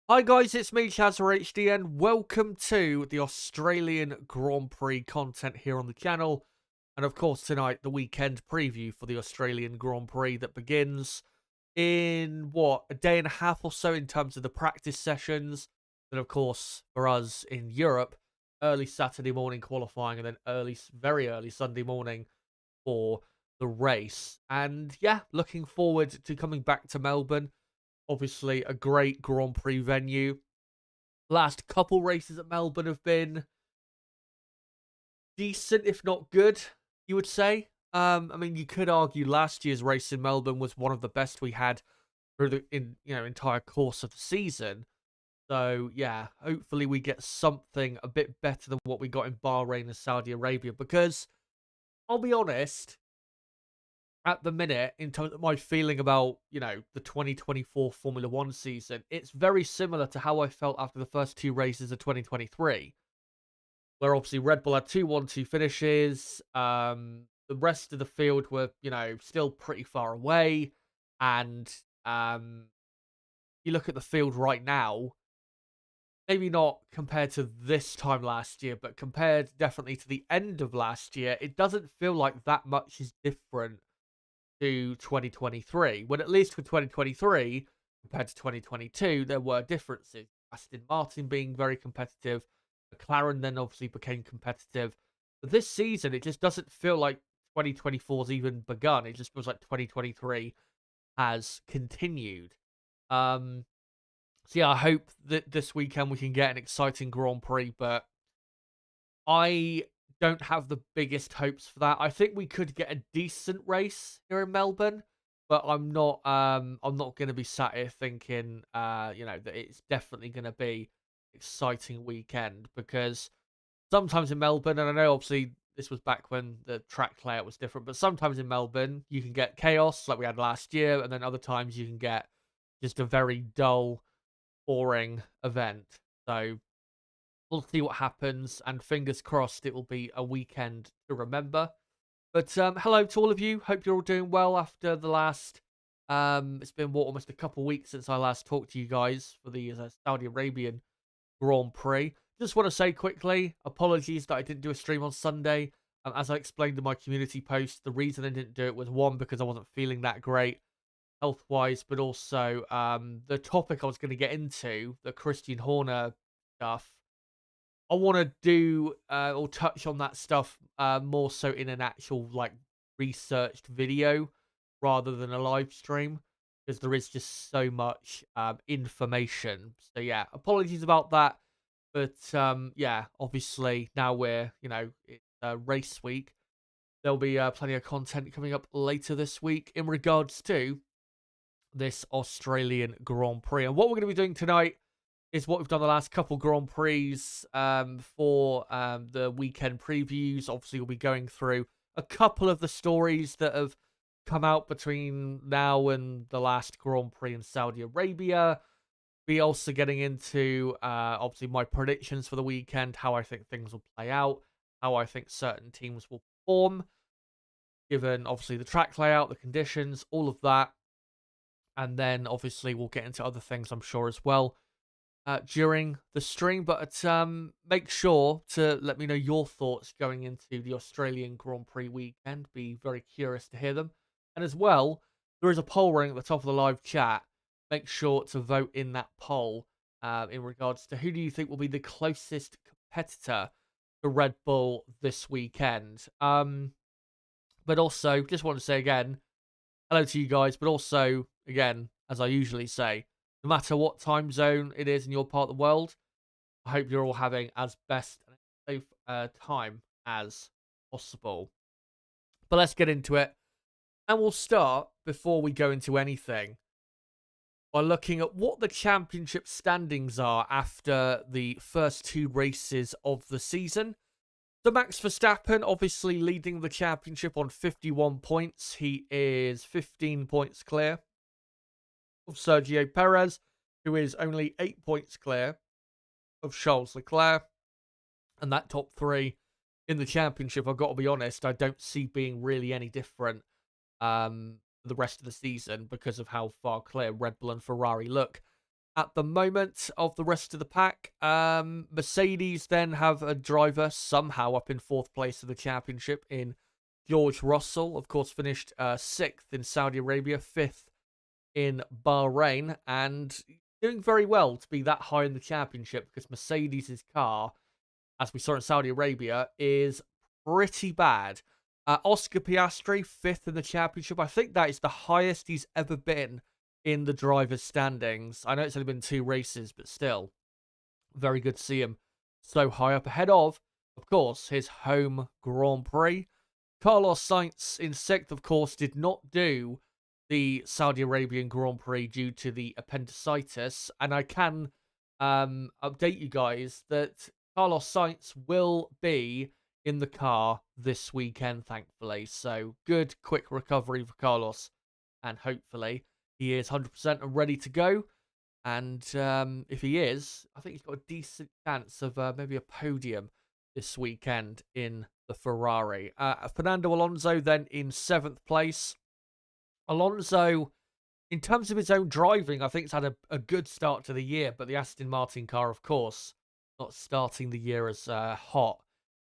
Hi guys, it's me, ChazzaHD, and welcome to the Australian Grand Prix content here on the channel. And of course, tonight, the weekend preview for the Australian Grand Prix that begins in, a day and a half or so in terms of the practice sessions. And of course, for us in Europe, early Saturday morning qualifying and then very early Sunday morning for the race. And yeah, looking forward to coming back to Melbourne. Obviously, a great Grand Prix venue. Last couple races at Melbourne have been decent, if not good, you would say. I mean, you could argue last year's race in Melbourne was one of the best we had through the entire course of the season. So yeah, hopefully we get something a bit better than what we got in Bahrain and Saudi Arabia. Because I'll be honest, at the minute, in terms of my feeling about, the 2024 Formula One season, it's very similar to how I felt after the first two races of 2023, where obviously Red Bull had two 1-2 finishes. The rest of the field were, still pretty far away. And you look at the field right now, maybe not compared to this time last year, but compared definitely to the end of last year, it doesn't feel like that much is different to 2023, when at least for 2023 compared to 2022 there were differences. Aston Martin being very competitive, McLaren then obviously became competitive, but this season it just doesn't feel like 2024's even begun. It just feels like 2023 has continued. So yeah, I hope that this weekend we can get an exciting Grand Prix, but I don't have the biggest hopes for that. I think we could get a decent race here in Melbourne, but I'm not gonna be sat here thinking that it's definitely gonna be exciting weekend, because sometimes in Melbourne, and I know obviously this was back when the track layout was different, but sometimes in Melbourne you can get chaos like we had last year, and then other times you can get just a very dull, boring event. So we'll see what happens, and fingers crossed it will be a weekend to remember. But hello to all of you. Hope you're all doing well after the last. It's been almost a couple of weeks since I last talked to you guys for the Saudi Arabian Grand Prix. Just want to say quickly, apologies that I didn't do a stream on Sunday. As I explained in my community post, the reason I didn't do it was, one, because I wasn't feeling that great health wise, but also the topic I was going to get into, the Christian Horner stuff, I want to do or touch on that stuff more so in an actual researched video rather than a live stream, because there is just so much information. So yeah, apologies about that. But yeah, obviously now we're it's race week. There'll be plenty of content coming up later this week in regards to this Australian Grand Prix. And what we're going to be doing tonight is what we've done the last couple Grand Prix for the weekend previews. Obviously, we'll be going through a couple of the stories that have come out between now and the last Grand Prix in Saudi Arabia. Be also getting into, obviously, my predictions for the weekend, how I think things will play out, how I think certain teams will perform, given, obviously, the track layout, the conditions, all of that. And then, obviously, we'll get into other things, I'm sure, as well during the stream. But make sure to let me know your thoughts going into the Australian Grand Prix weekend. Be very curious to hear them. And as well, there is a poll running at the top of the live chat. Make sure to vote in that poll in regards to who do you think will be the closest competitor to Red Bull this weekend. But also, just want to say again, hello to you guys, but also, again, as I usually say, no matter what time zone it is in your part of the world, I hope you're all having as best and safe time as possible. But let's get into it. And we'll start, before we go into anything, by looking at what the championship standings are after the first two races of the season. So Max Verstappen obviously leading the championship on 51 points. He is 15 points clear of Sergio Perez, who is only 8 points clear of Charles Leclerc. And that top three in the championship, I've got to be honest, I don't see being really any different the rest of the season, because of how far clear Red Bull and Ferrari look. at the moment of the rest of the pack. Mercedes then have a driver somehow up in 4th place of the championship in George Russell. Of course, finished 6th in Saudi Arabia, 5th in Bahrain, and doing very well to be that high in the championship because Mercedes' car, as we saw in Saudi Arabia, is pretty bad. Oscar Piastri, 5th in the championship. I think that is the highest he's ever been in the drivers' standings. I know it's only been 2 races, but still, very good to see him so high up ahead of course, his home Grand Prix. Carlos Sainz in 6th, of course, did not do the Saudi Arabian Grand Prix due to the appendicitis, and I can update you guys that Carlos Sainz will be in the car this weekend, thankfully. So good, quick recovery for Carlos, and hopefully he is 100% and ready to go. And if he is, I think he's got a decent chance of maybe a podium this weekend in the Ferrari. Fernando Alonso then in 7th place. Alonso, in terms of his own driving, I think it's had a good start to the year, but the Aston Martin car, of course, not starting the year as hot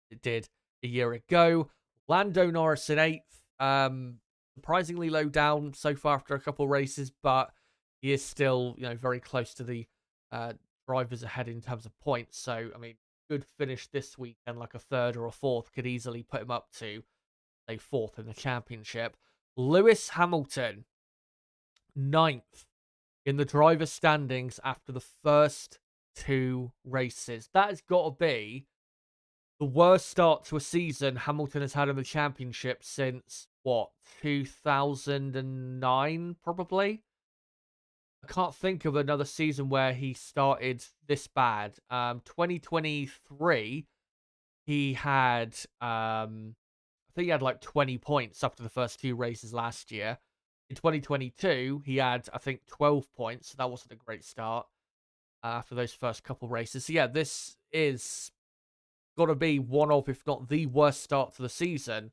as it did a year ago. Lando Norris in 8th. Surprisingly low down so far after a couple of races, but he is still, very close to the drivers ahead in terms of points. So, I mean, good finish this weekend, like a 3rd or a 4th, could easily put him up to, say, 4th in the championship. Lewis Hamilton, 9th in the driver's standings after the first 2 races. That has got to be the worst start to a season Hamilton has had in the championship since, 2009, probably? I can't think of another season where he started this bad. 2023, he had, I think he had like 20 points after the first 2 races last year. In 2022, he had, I think, 12 points. So that wasn't a great start after those first couple races. So yeah, this is got to be one of, if not the worst start to the season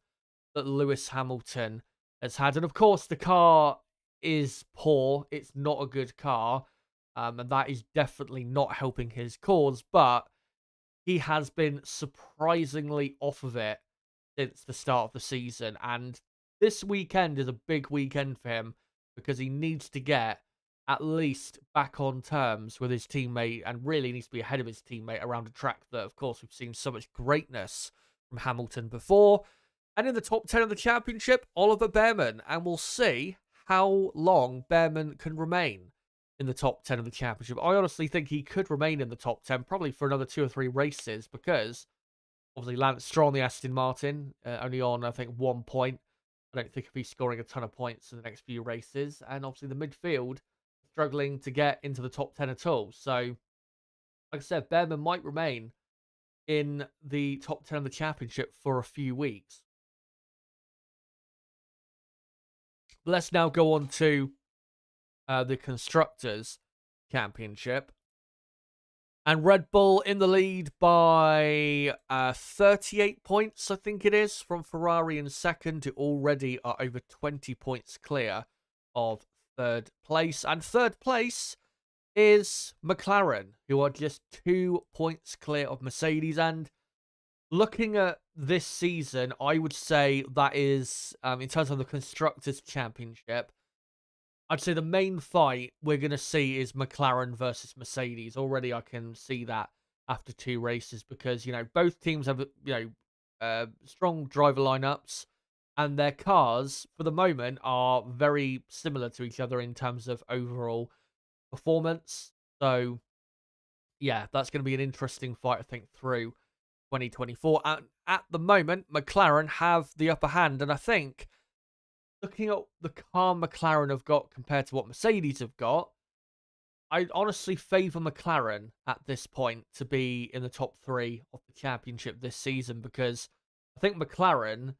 that Lewis Hamilton has had. And of course, the car is poor. It's not a good car. And that is definitely not helping his cause. But he has been surprisingly off of it since the start of the season. And this weekend is a big weekend for him because he needs to get at least back on terms with his teammate and really needs to be ahead of his teammate around a track that, of course, we've seen so much greatness from Hamilton before. And in the top 10 of the championship, Oliver Bearman. And we'll see how long Bearman can remain in the top 10 of the championship. I honestly think he could remain in the top 10 probably for another 2 or 3 races because obviously Lance Stroll on the Aston Martin, only on, I think, 1 point. I don't think he'll be scoring a ton of points in the next few races. And obviously the midfield struggling to get into the top 10 at all. So, like I said, Bearman might remain in the top 10 of the championship for a few weeks. But let's now go on to the Constructors' Championship. And Red Bull in the lead by 38 points, I think it is, from Ferrari in second, who already are over 20 points clear of 3rd place. And 3rd place is McLaren, who are just 2 points clear of Mercedes. And looking at this season, I would say that is, in terms of the Constructors' Championship, I'd say the main fight we're going to see is McLaren versus Mercedes. Already I can see that after 2 races because, both teams have, strong driver lineups and their cars, for the moment, are very similar to each other in terms of overall performance. So, yeah, that's going to be an interesting fight, I think, through 2024. And at the moment, McLaren have the upper hand, and I think looking at the car McLaren have got compared to what Mercedes have got, I honestly favour McLaren at this point to be in the top 3 of the championship this season because I think McLaren,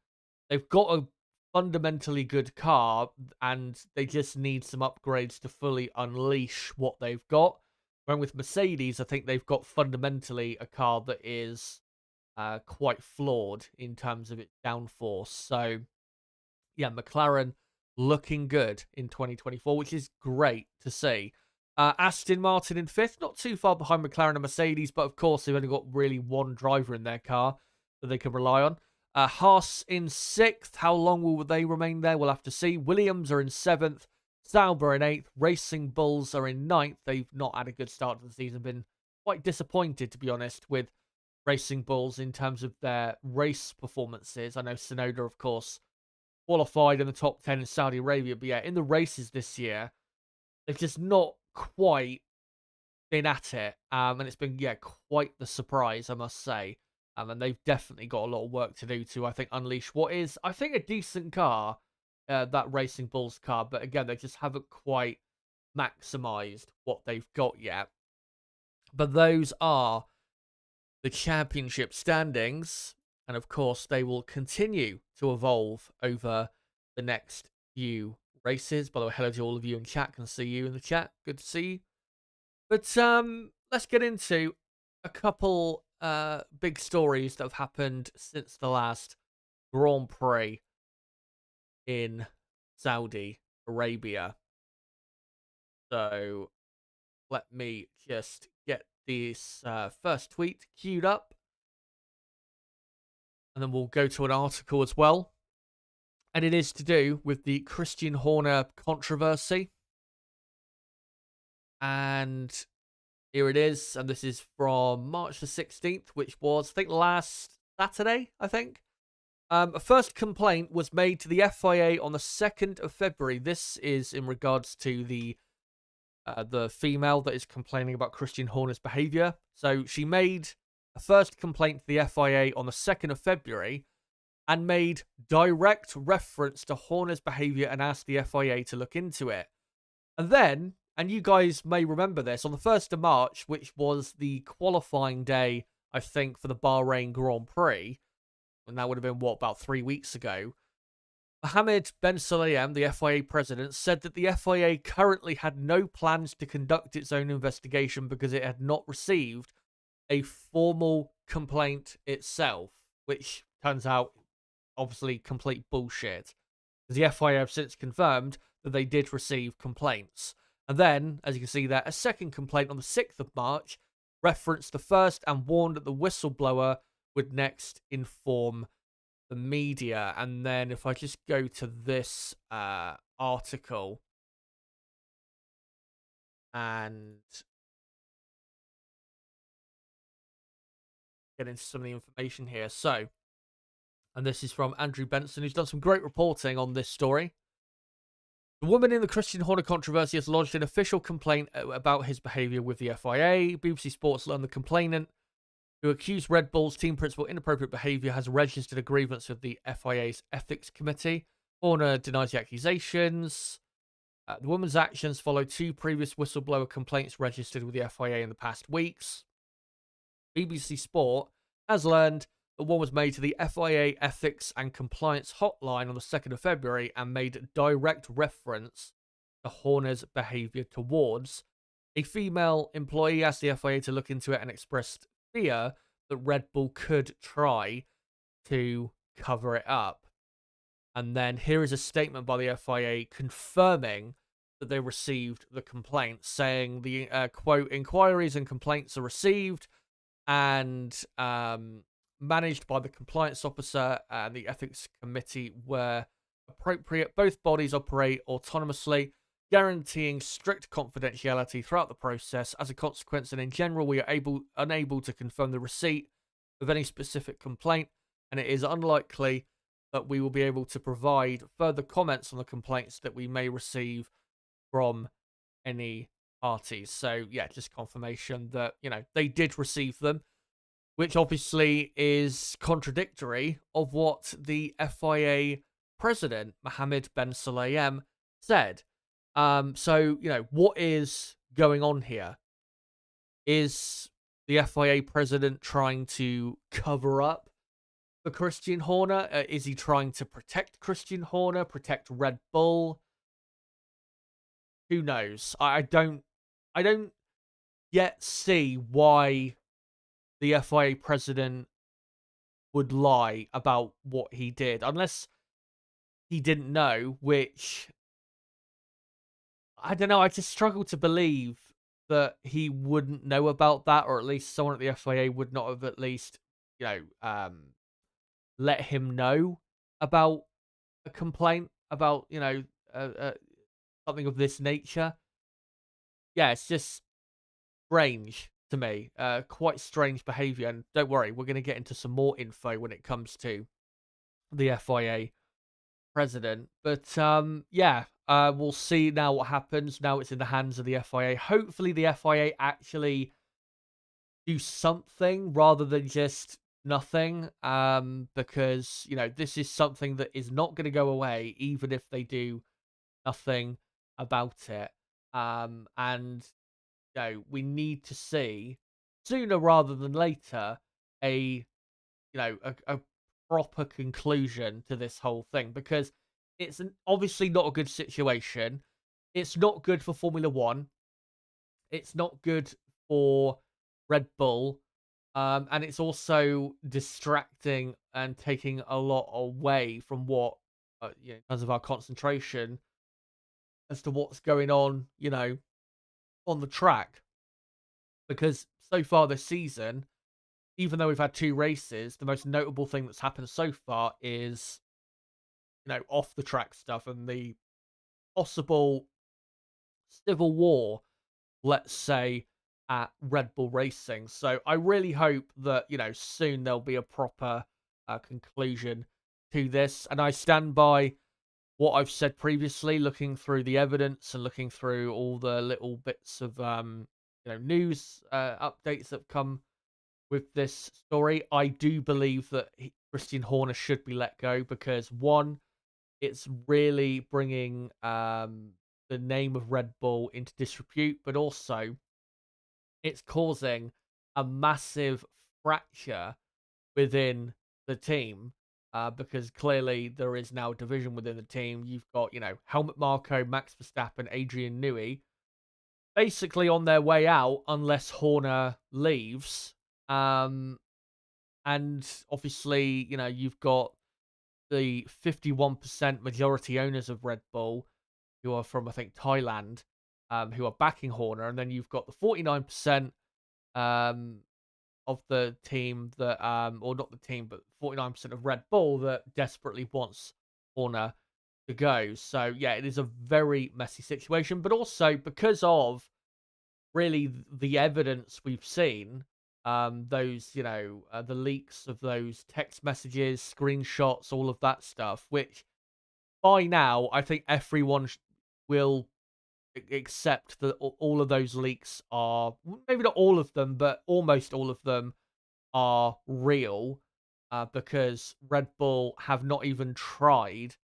they've got a fundamentally good car and they just need some upgrades to fully unleash what they've got. When with Mercedes, I think they've got fundamentally a car that is quite flawed in terms of its downforce. So, yeah, McLaren looking good in 2024, which is great to see. Aston Martin in 5th, not too far behind McLaren and Mercedes, but of course they've only got really one driver in their car that they can rely on. Haas in 6th. How long will they remain there? We'll have to see. Williams are in 7th. Sauber in 8th. Racing Bulls are in 9th. They've not had a good start to the season. Been quite disappointed, to be honest, with Racing Bulls in terms of their race performances. I know Tsunoda, of course, qualified in the top 10 in Saudi Arabia, but yeah, in the races this year, they've just not quite been at it. And it's been, yeah, quite the surprise, I must say. And they've definitely got a lot of work to do to, I think, unleash what is, I think, a decent car, that Racing Bulls car. But again, they just haven't quite maximized what they've got yet. But those are the championship standings. And of course, they will continue to evolve over the next few races. By the way, hello to all of you in chat. Can see you in the chat. Good to see you. But let's get into a couple big stories that have happened since the last Grand Prix in Saudi Arabia. So let me just get this first tweet queued up. And then we'll go to an article as well. And it is to do with the Christian Horner controversy. And here it is. And this is from March the 16th, which was, I think, last Saturday, I think. A first complaint was made to the FIA on the 2nd of February. This is in regards to the female that is complaining about Christian Horner's behaviour. So she made a first complaint to the FIA on the 2nd of February and made direct reference to Horner's behaviour and asked the FIA to look into it. And then, and you guys may remember this, on the 1st of March, which was the qualifying day, I think, for the Bahrain Grand Prix, and that would have been, what, about 3 weeks ago, Mohammed Ben Sulayem, the FIA president, said that the FIA currently had no plans to conduct its own investigation because it had not received a formal complaint itself, which turns out obviously complete bullshit. The FIA have since confirmed that they did receive complaints. And then, as you can see there, a second complaint on the 6th of March referenced the first and warned that the whistleblower would next inform the media. And then if I just go to this article and get into some of the information here. So, and this is from Andrew Benson, who's done some great reporting on this story. The woman in the Christian Horner controversy has lodged an official complaint about his behaviour with the FIA. BBC Sports learned the complainant, who accused Red Bull's team principal inappropriate behaviour, has registered a grievance with the FIA's ethics committee. Horner denies the accusations. The woman's actions follow 2 previous whistleblower complaints registered with the FIA in the past weeks. BBC Sport has learned that one was made to the FIA Ethics and Compliance Hotline on the 2nd of February and made direct reference to Horner's behaviour towards a female employee. Asked the FIA to look into it and expressed fear that Red Bull could try to cover it up. And then here is a statement by the FIA confirming that they received the complaint, saying the quote, inquiries and complaints are received and managed by the compliance officer and the ethics committee where appropriate. Both bodies operate autonomously, guaranteeing strict confidentiality throughout the process. As a consequence, and in general, we are unable to confirm the receipt of any specific complaint, and it is unlikely that we will be able to provide further comments on the complaints that we may receive from any parties. So, yeah, just confirmation that, you know, they did receive them, which obviously is contradictory of what the FIA president, Mohammed Ben Sulayem, said. So, you know, what is going on here? Is the FIA president trying to cover up for Christian Horner? Is he trying to protect Christian Horner, protect Red Bull? Who knows? I don't yet see why the FIA president would lie about what he did, unless he didn't know, which I don't know. I just struggle to believe that he wouldn't know about that, or at least someone at the FIA would not have at least, let him know about a complaint about, something of this nature. Yeah, it's just strange to me. Quite strange behavior. And don't worry, we're going to get into some more info when it comes to the FIA president. But we'll see now what happens. Now it's in the hands of the FIA. Hopefully, the FIA actually do something rather than just nothing. Because this is something that is not going to go away, even if they do nothing about it. And we need to see sooner rather than later a proper conclusion to this whole thing, because it's obviously not a good situation. It's not good for Formula One. It's not good for Red Bull. And it's also distracting and taking a lot away from what, in terms of our concentration as to what's going on, on the track. Because so far this season, even though we've had 2 races, the most notable thing that's happened so far is, off the track stuff and the possible civil war, let's say, at Red Bull Racing. So I really hope that, soon there'll be a proper conclusion to this. And I stand by what I've said previously, looking through the evidence and looking through all the little bits of, news updates that come with this story. I do believe that Christian Horner should be let go because, one, it's really bringing the name of Red Bull into disrepute, but also it's causing a massive fracture within the team, because clearly there is now division within the team. You've got, Helmut Marko, Max Verstappen, Adrian Newey, basically on their way out unless Horner leaves. And obviously, you've got the 51% majority owners of Red Bull who are from, I think, Thailand, who are backing Horner. And then you've got the 49% of the team that, or not the team, but 49% of Red Bull that desperately wants Horner to go. So, yeah, it is a very messy situation. But also because of really the evidence we've seen, those, the leaks of those text messages, screenshots, all of that stuff, which by now I think everyone will accept that all of those leaks are, maybe not all of them, but almost all of them are real, because Red Bull have not even tried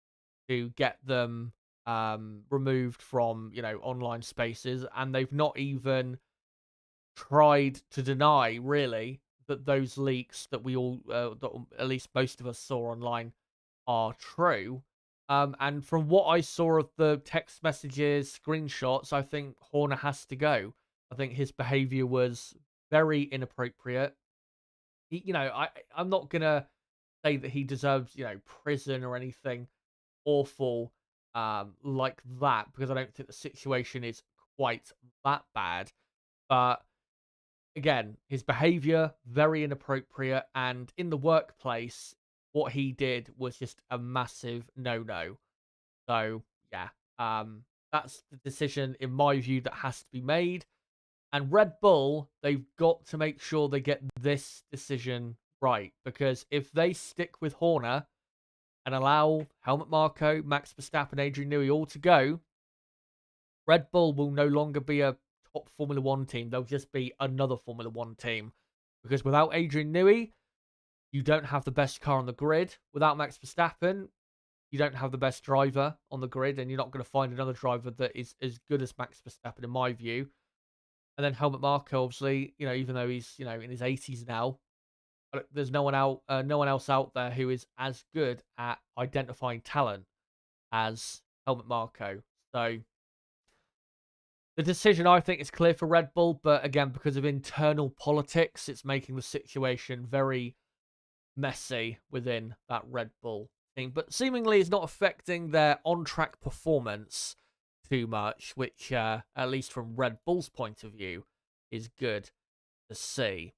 to get them removed from, online spaces, and they've not even tried to deny, really, that those leaks that we all, that at least most of us saw online, are true. And from what I saw of the text messages, screenshots, I think Horner has to go. I think his behavior was very inappropriate. I'm not gonna say that he deserves, prison or anything awful like that, because I don't think the situation is quite that bad. But again, his behavior very inappropriate, and in the workplace, what he did was just a massive no-no. So yeah, that's the decision in my view that has to be made. And Red Bull, they've got to make sure they get this decision right, because if they stick with Horner and allow Helmut Marko, Max Verstappen, Adrian Newey all to go, Red Bull will no longer be a top Formula One team. They'll just be another Formula One team. Because without Adrian Newey, you don't have the best car on the grid. Without Max Verstappen, you don't have the best driver on the grid, and you're not going to find another driver that is as good as Max Verstappen, in my view. And then Helmut Marko, obviously, even though he's, in his 80s now, there's no one else out there who is as good at identifying talent as Helmut Marko. So the decision, I think, is clear for Red Bull, but again, because of internal politics, it's making the situation very messy within that Red Bull team. But seemingly is not affecting their on-track performance. too much, which, at least from Red Bull's point of view, is good to see.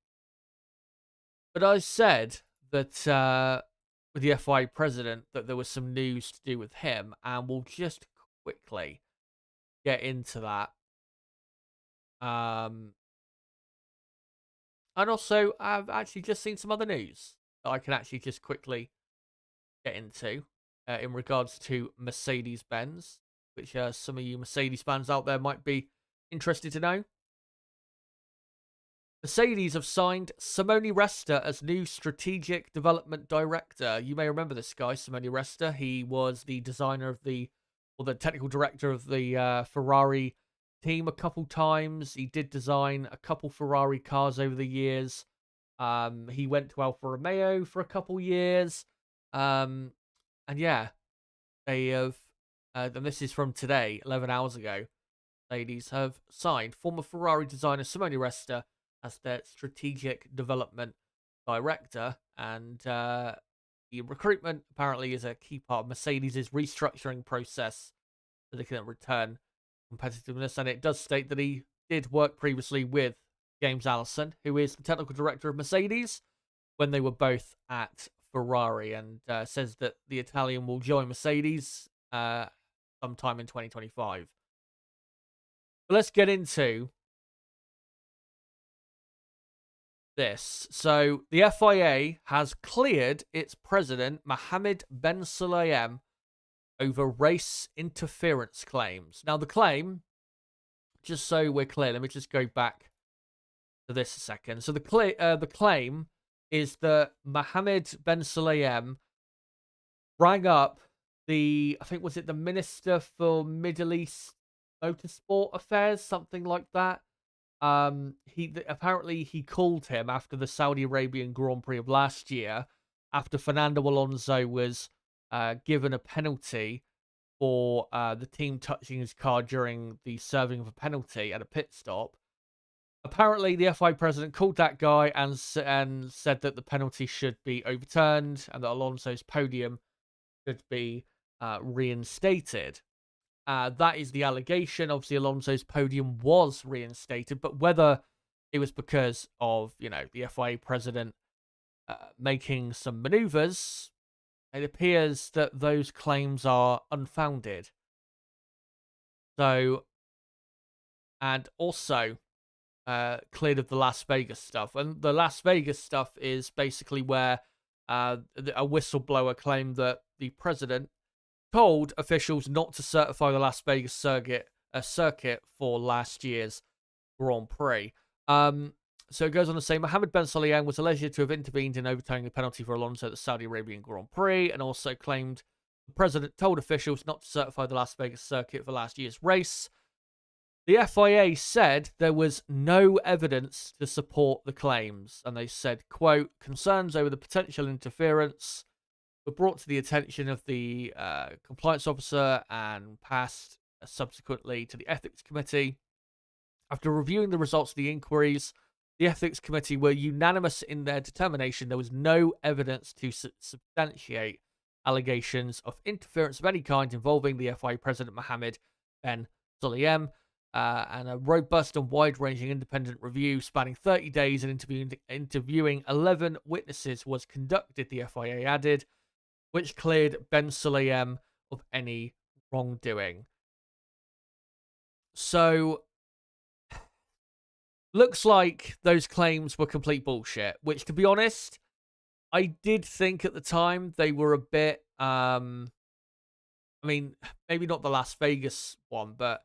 But I said that with the FIA president that there was some news to do with him, and we'll just quickly get into that. And also, I've actually just seen some other news that I can actually just quickly get into in regards to Mercedes-Benz, which some of you Mercedes fans out there might be interested to know. Mercedes have signed Simone Rester as new strategic development director. You may remember this guy, Simone Rester. He was the designer of the technical director of the Ferrari team a couple times. He did design a couple Ferrari cars over the years. He went to Alfa Romeo for a couple years. And yeah, they have, and this is from today, 11 hours ago, ladies have signed former Ferrari designer Simone Rester as their strategic development director. And the recruitment apparently is a key part of Mercedes' restructuring process so they can return competitiveness. And it does state that he did work previously with James Allison, who is the technical director of Mercedes, when they were both at Ferrari, and says that the Italian will join Mercedes sometime in 2025. But let's get into this. So the FIA has cleared its president, Mohammed Ben Sulayem, over race interference claims. Now, the claim, just so we're clear, let me just go back to this a second. So the claim is that Mohammed Ben Sulayem rang up I think, was it the Minister for Middle East Motorsport Affairs, something like that. Apparently he called him after the Saudi Arabian Grand Prix of last year, after Fernando Alonso was given a penalty for the team touching his car during the serving of a penalty at a pit stop. Apparently, the FIA president called that guy and said that the penalty should be overturned and that Alonso's podium should be reinstated. That is the allegation. Obviously, Alonso's podium was reinstated, but whether it was because of, the FIA president making some maneuvers, it appears that those claims are unfounded. So, and also cleared of the Las Vegas stuff. And the Las Vegas stuff is basically where a whistleblower claimed that the president told officials not to certify the Las Vegas circuit for last year's Grand Prix. So it goes on to say, Mohammed Ben Sulayem was alleged to have intervened in overturning the penalty for Alonso at the Saudi Arabian Grand Prix, and also claimed the president told officials not to certify the Las Vegas circuit for last year's race. The FIA said there was no evidence to support the claims, and they said, quote, concerns over the potential interference were brought to the attention of the compliance officer and passed subsequently to the ethics committee. After reviewing the results of the inquiries, the ethics committee were unanimous in their determination there was no evidence to substantiate allegations of interference of any kind involving the FIA president Mohammed Ben Sulayem. And a robust and wide-ranging independent review spanning 30 days and interviewing 11 witnesses was conducted, the FIA added, which cleared Ben Sulayem of any wrongdoing. So, looks like those claims were complete bullshit, which, to be honest, I did think at the time they were a bit, maybe not the Las Vegas one, but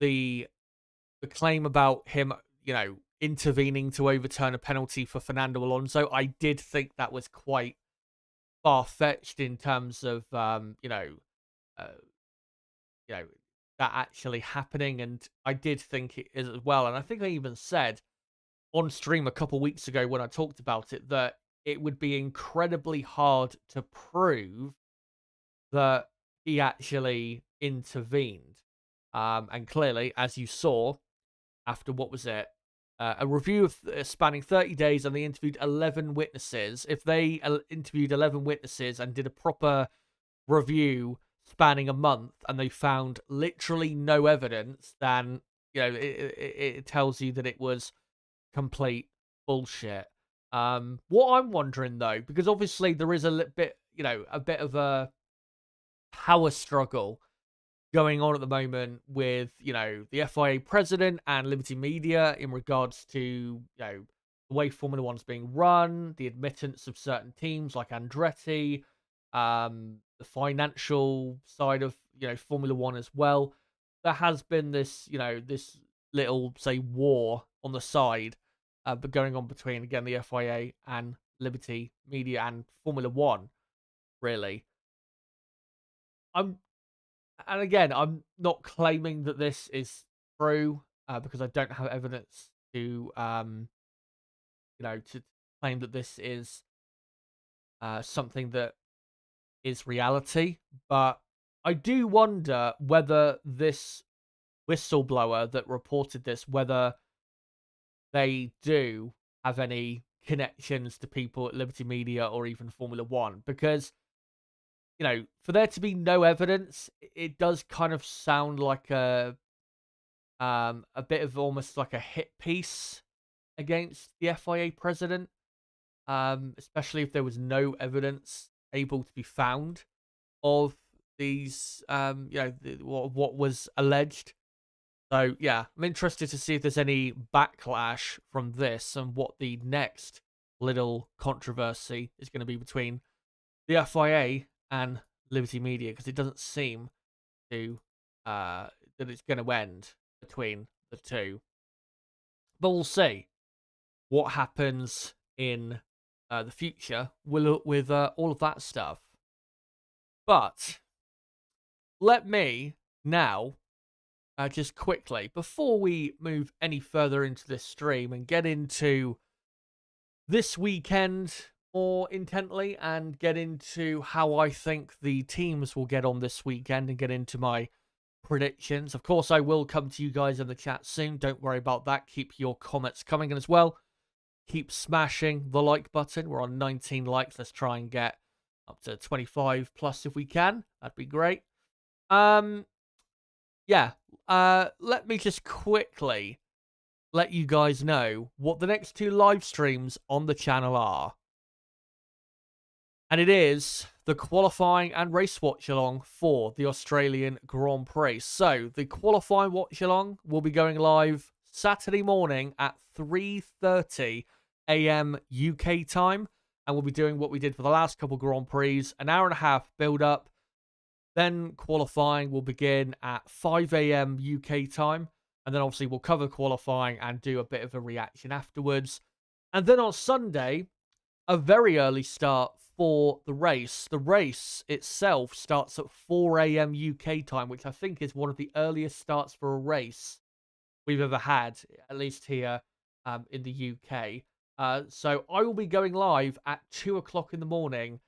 the claim about him, intervening to overturn a penalty for Fernando Alonso, I did think that was quite far-fetched in terms of, that actually happening, and I did think it is as well. And I think I even said on stream a couple weeks ago when I talked about it that it would be incredibly hard to prove that he actually intervened. And clearly, as you saw, after what was it? A review of spanning 30 days, and they interviewed 11 witnesses. If they interviewed 11 witnesses and did a proper review spanning a month and they found literally no evidence, then, it tells you that it was complete bullshit. What I'm wondering though, because obviously there is a bit of a power struggle going on at the moment with, the FIA president and Liberty Media in regards to, the way Formula One's being run, the admittance of certain teams like Andretti, the financial side of, Formula One as well. There has been this little, say, war on the side, but going on between, again, the FIA and Liberty Media and Formula One, really. I'm And again, I'm not claiming that this is true, because I don't have evidence to claim that this is something that is reality. But I do wonder whether this whistleblower that reported this, whether they do have any connections to people at Liberty Media or even Formula One, because for there to be no evidence, it does kind of sound like a bit of almost like a hit piece against the FIA president, especially if there was no evidence able to be found of these, what was alleged. So yeah, I'm interested to see if there's any backlash from this and what the next little controversy is going to be between the FIA and Liberty Media, because it doesn't seem to that it's going to end between the two. But we'll see what happens in the future with all of that stuff. But let me now just quickly, before we move any further into this stream and get into this weekend more intently and get into how I think the teams will get on this weekend and get into my predictions. Of course, I will come to you guys in the chat soon. Don't worry about that. Keep your comments coming in as well. Keep smashing the like button. We're on 19 likes. Let's try and get up to 25 plus if we can. That'd be great. Yeah. Let me just quickly let you guys know what the next two live streams on the channel are. And it is the qualifying and race watch-along for the Australian Grand Prix. So, the qualifying watch-along will be going live Saturday morning at 3:30 a.m. UK time. And we'll be doing what we did for the last couple Grand Prix, an hour and a half build-up. Then qualifying will begin at 5 a.m. UK time. And then obviously we'll cover qualifying and do a bit of a reaction afterwards. And then on Sunday, a very early start for the race. The race itself starts at 4 a.m. UK time, which I think is one of the earliest starts for a race we've ever had, at least here in the UK. So I will be going live at 2 o'clock in the morning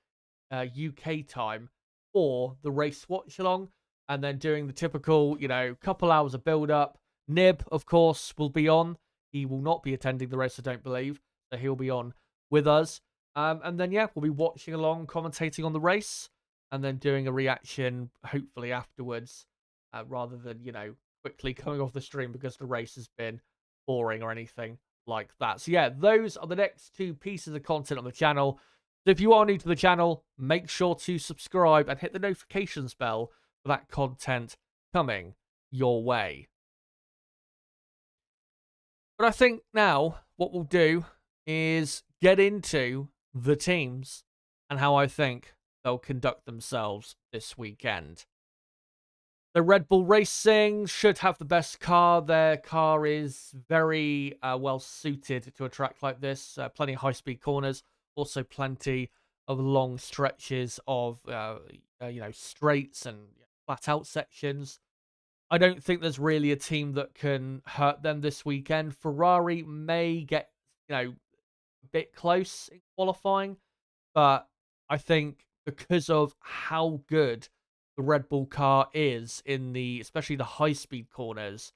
UK time for the race watch along, and then doing the typical, couple hours of build up. Nib, of course, will be on. He will not be attending the race, I don't believe, so he'll be on with us. And then, yeah, we'll be watching along, commentating on the race, and then doing a reaction, hopefully, afterwards, rather than, quickly coming off the stream because the race has been boring or anything like that. So, yeah, those are the next two pieces of content on the channel. So if you are new to the channel, make sure to subscribe and hit the notifications bell for that content coming your way. But I think now what we'll do is get into the teams and how I think they'll conduct themselves this weekend. The Red Bull Racing should have the best car. Their car is very well suited to a track like this. Plenty of high-speed corners, also plenty of long stretches of straights and flat-out sections. I don't think there's really a team that can hurt them this weekend. Ferrari may get a bit close in qualifying, but I think because of how good the Red Bull car is in especially the high-speed corners,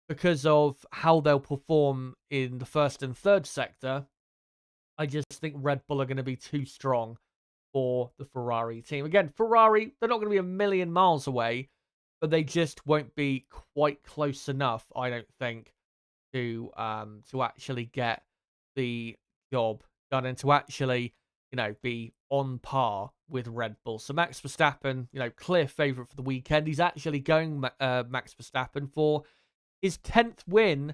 because of how they'll perform in the first and third sector, I just think Red Bull are going to be too strong for the Ferrari team. Again, Ferrari, they're not going to be a million miles away, but they just won't be quite close enough, I don't think, to actually get the job done and to actually, be on par with Red Bull. So Max Verstappen, clear favourite for the weekend. He's actually going Max Verstappen for his 10th win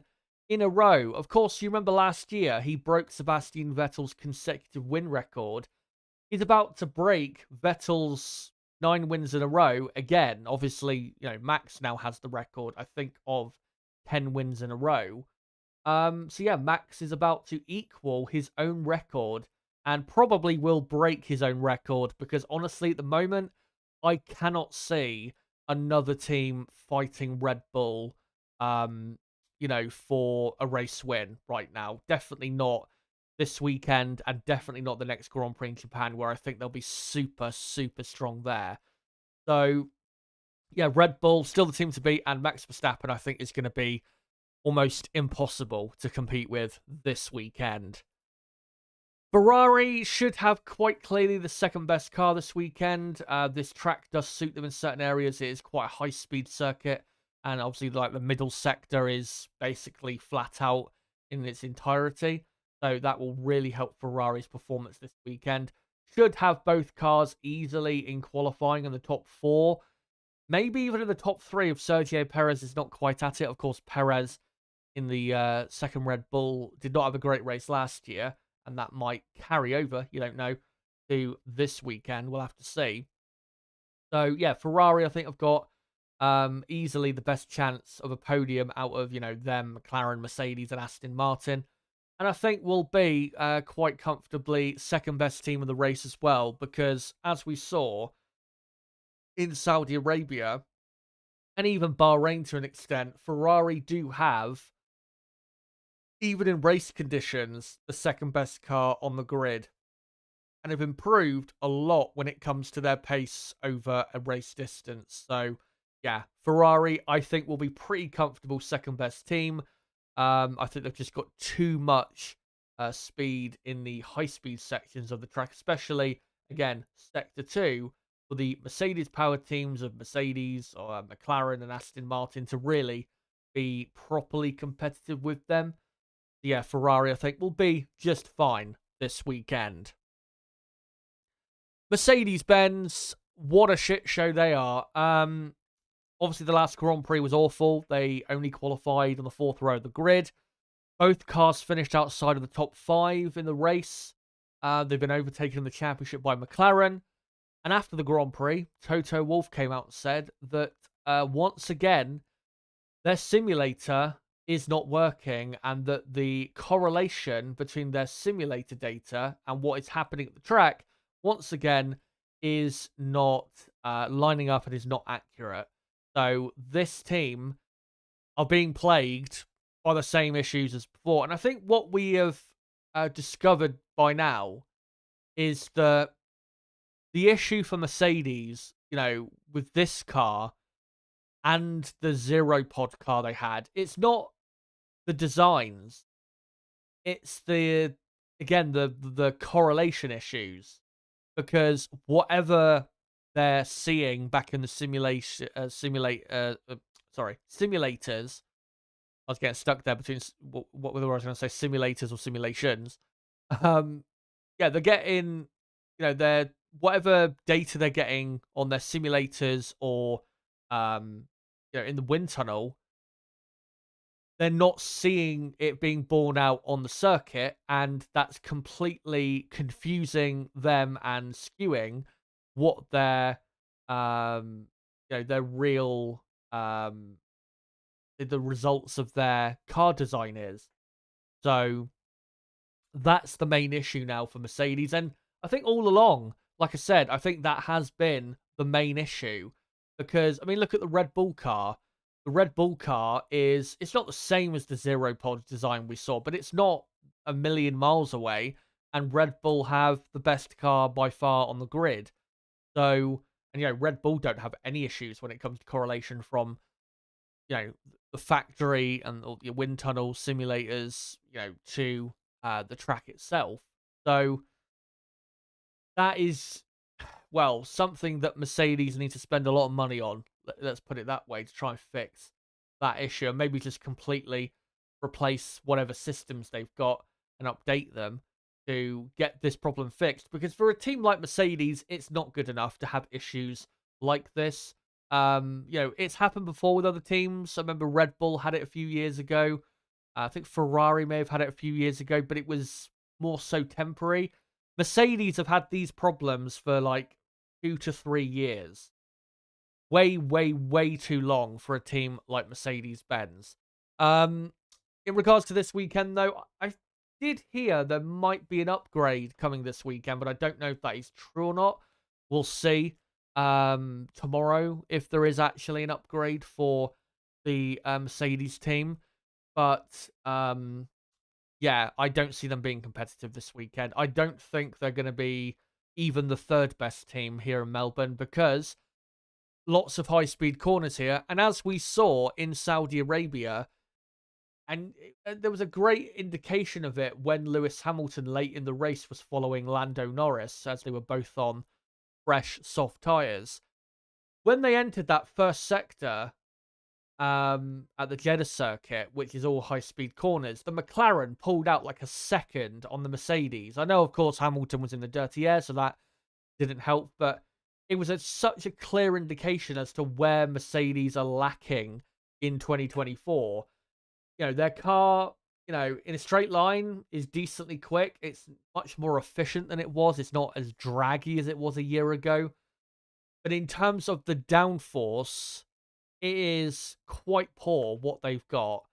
in a row. Of course, you remember last year, he broke Sebastian Vettel's consecutive win record. He's about to break Vettel's 9 wins in a row again. Obviously, Max now has the record, I think, of 10 wins in a row. So yeah, Max is about to equal his own record and probably will break his own record because honestly, at the moment, I cannot see another team fighting Red Bull, for a race win right now. Definitely not this weekend and definitely not the next Grand Prix in Japan where I think they'll be super, super strong there. So yeah, Red Bull still the team to beat, and Max Verstappen I think is going to be almost impossible to compete with this weekend. Ferrari should have quite clearly the second best car this weekend. This track does suit them in certain areas. It is quite a high-speed circuit, and obviously, like the middle sector is basically flat out in its entirety. So that will really help Ferrari's performance this weekend. Should have both cars easily in qualifying in the top 4. Maybe even in the top 3 if Sergio Perez is not quite at it. Of course, Perez in the second Red Bull did not have a great race last year, and that might carry over, you don't know, to this weekend. We'll have to see. So, yeah, Ferrari, I think, have got easily the best chance of a podium out of, them, McLaren, Mercedes, and Aston Martin. And I think will be quite comfortably second best team of the race as well, because as we saw in Saudi Arabia, and even Bahrain to an extent, Ferrari do have, even in race conditions, the second best car on the grid, and have improved a lot when it comes to their pace over a race distance. So, yeah, Ferrari, I think, will be pretty comfortable second best team. I think they've just got too much speed in the high-speed sections of the track, especially, again, Sector 2, for the Mercedes-powered teams of Mercedes or McLaren and Aston Martin to really be properly competitive with them. Yeah, Ferrari, I think, will be just fine this weekend. Mercedes-Benz, what a shit show they are. Obviously, the last Grand Prix was awful. They only qualified on the 4th row of the grid. Both cars finished outside of the top 5 in the race. They've been overtaken in the championship by McLaren. And after the Grand Prix, Toto Wolff came out and said that once again, their simulator is not working and that the correlation between their simulator data and what is happening at the track, once again, is not lining up and is not accurate. So this team are being plagued by the same issues as before. And I think what we have discovered by now is that the issue for Mercedes, with this car and the Zero Pod car they had, it's not the designs. It's the correlation issues. Because whatever they're seeing back in the simulators. I was getting stuck there between whether I was going to say simulators or simulations. Yeah, they're getting, their whatever data they're getting on their simulators or, in the wind tunnel, they're not seeing it being borne out on the circuit, and that's completely confusing them and skewing what their, their real, the results of their car design is. So that's the main issue now for Mercedes, and I think all along, like I said, I think that has been the main issue because, I mean, look at the Red Bull car. The Red Bull car it's not the same as the Zero Pod design we saw, but it's not a million miles away. And Red Bull have the best car by far on the grid. So, and Red Bull don't have any issues when it comes to correlation from, the factory and the wind tunnel simulators, to the track itself. So that is well, something that Mercedes need to spend a lot of money on. Let's put it that way, to try and fix that issue, and maybe just completely replace whatever systems they've got and update them to get this problem fixed. Because for a team like Mercedes, it's not good enough to have issues like this. It's happened before with other teams. I remember Red Bull had it a few years ago. I think Ferrari may have had it a few years ago, but it was more so temporary. Mercedes have had these problems for like 2 to 3 years. Way, way, way too long for a team like Mercedes-Benz. In regards to this weekend, though, I did hear there might be an upgrade coming this weekend, but I don't know if that is true or not. We'll see tomorrow if there is actually an upgrade for the Mercedes team. But yeah, I don't see them being competitive this weekend. I don't think they're going to be even the third best team here in Melbourne, because lots of high-speed corners here. And as we saw in Saudi Arabia, and there was a great indication of it when Lewis Hamilton late in the race was following Lando Norris, as they were both on fresh, soft tyres. When they entered that first sector at the Jeddah circuit, which is all high-speed corners, the McLaren pulled out like a second on the Mercedes. I know, of course, Hamilton was in the dirty air, so that didn't help, but it was such a clear indication as to where Mercedes are lacking in 2024. Their car, in a straight line is decently quick. It's much more efficient than it was. It's not as draggy as it was a year ago. But in terms of the downforce, it is quite poor what they've got.